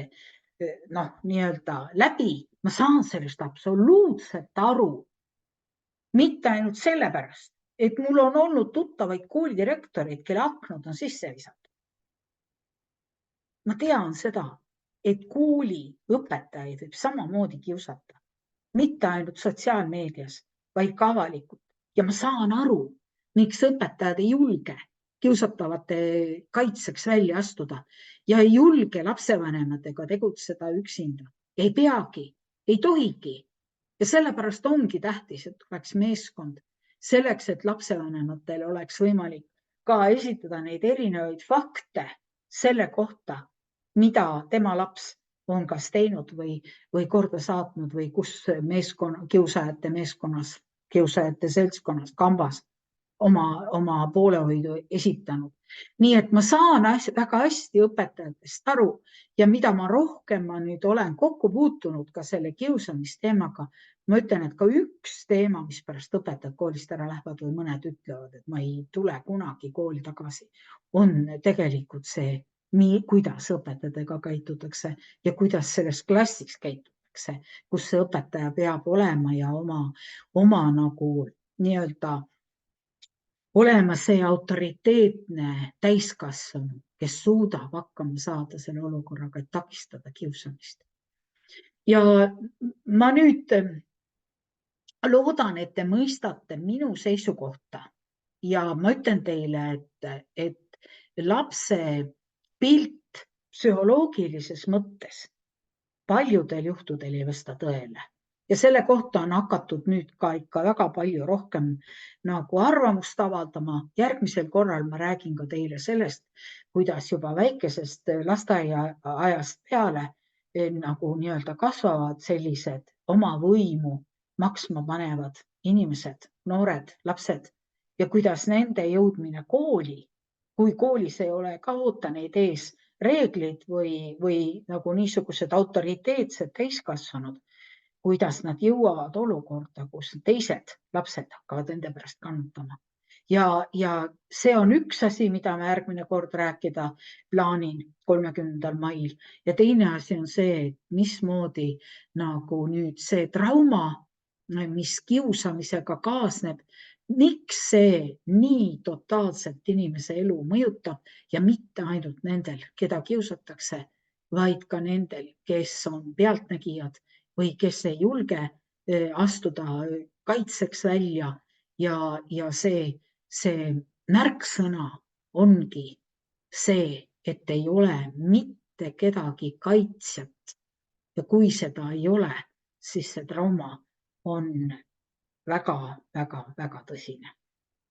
nii-öelda läbi. Ma saan sellest absoluutselt aru. Mitte ainult sellepärast, et mul on olnud tuttavaid koolidirektoreid, kelle aknad on sisse visatud. Ma tean seda, et kooli õpetajaid võib samamoodi kiusata. Mitte ainult sotsiaalmeedias, vaid ka avalikult. Ja ma saan aru, miks õpetajad ei julge kiusatavate kaitseks välja astuda ja ei julge lapsevanematega tegutseda üksinda. Ei peagi, ei tohigi. Ja sellepärast ongi tähtis, et oleks meeskond selleks, et lapsevanematel oleks võimalik ka esitada neid erinevaid fakte selle kohta, mida tema laps on kas teinud või korda saatnud või kus kiusajate meeskonnas, kiusajate seltskonnas, kambas oma poolehoidu esitanud. nii et ma saan väga hästi õpetajatest aru ja mida ma rohkem nüüd olen kokku puutunud ka selle kiusamisteemaga, ma ütlen, et ka üks teema, mis pärast õpetajad koolist ära lähevad või mõned ütlevad, et ma ei tule kunagi kooli tagasi, on tegelikult see, kuidas õpetajatega käitutakse ja kuidas selles klassis käitutakse, kus see õpetaja peab olema ja oma nagu nii-öelda olema see autoriteetne täiskasvanu, kes suudab hakkama saada selle olukorraga, et takistada kiusamist. Ja ma nüüd loodan, et te mõistate minu seisukohta ja ma ütlen teile, et lapse pilt psühholoogilises mõttes paljudel juhtudel ei vasta tõele. Ja selle kohta on hakatud nüüd ka ikka väga palju rohkem nagu arvamust avaldama. Järgmisel korral ma räägin ka teile sellest, kuidas juba väikesest lasteaiaajast peale nagu nii-öelda kasvavad sellised oma võimu maksma panevad inimesed, noored, lapsed ja kuidas nende jõudmine kooli, kui koolis ei ole ka oota neid ees reeglid või nagu niisugused autoriteetsed täiskasvanud, kuidas nad jõuavad olukorda, kus teised lapsed hakkavad nende pärast kannatama. Ja see on üks asi, mida ma järgmine kord rääkida plaanin 30. mail. Ja teine asi on see, mismoodi nagu nüüd see trauma, mis kiusamisega kaasneb, miks see nii totaalselt inimese elu mõjutab ja mitte ainult nendel, keda kiusatakse, vaid ka nendel, kes on pealtnägijad või kes ei julge astuda kaitseks välja ja see märksõna ongi see, et ei ole mitte kedagi kaitsjat ja kui seda ei ole, siis see trauma on väga tõsine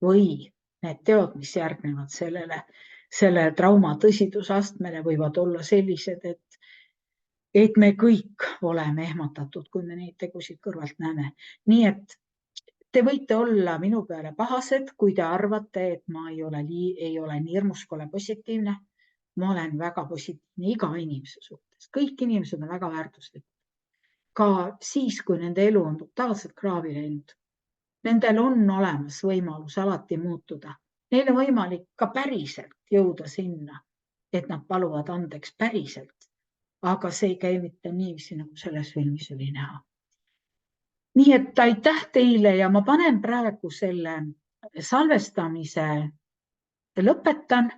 või need teod, mis järgnevad selle trauma tõsidusastmele võivad olla sellised, et me kõik oleme ehmatatud, kui me neid tegusid kõrvalt näeme. Nii et te võite olla minu peale pahased, kui te arvate, et ma ei ole nii hirmuskole positiivne. Ma olen väga positiivne iga inimese suhtes. Kõik inimesed on väga väärtuslikud. Ka siis, kui nende elu on totaalselt kraavi läinud. Nendel on olemas võimalus alati muutuda. Neil on võimalik ka päriselt jõuda sinna, et nad paluvad andeks päriselt. Aga see ei käi mitte niiviisi, nagu selles filmis oli näha. Nii et aitäh teile ja ma panen praegu selle salvestamise lõpetan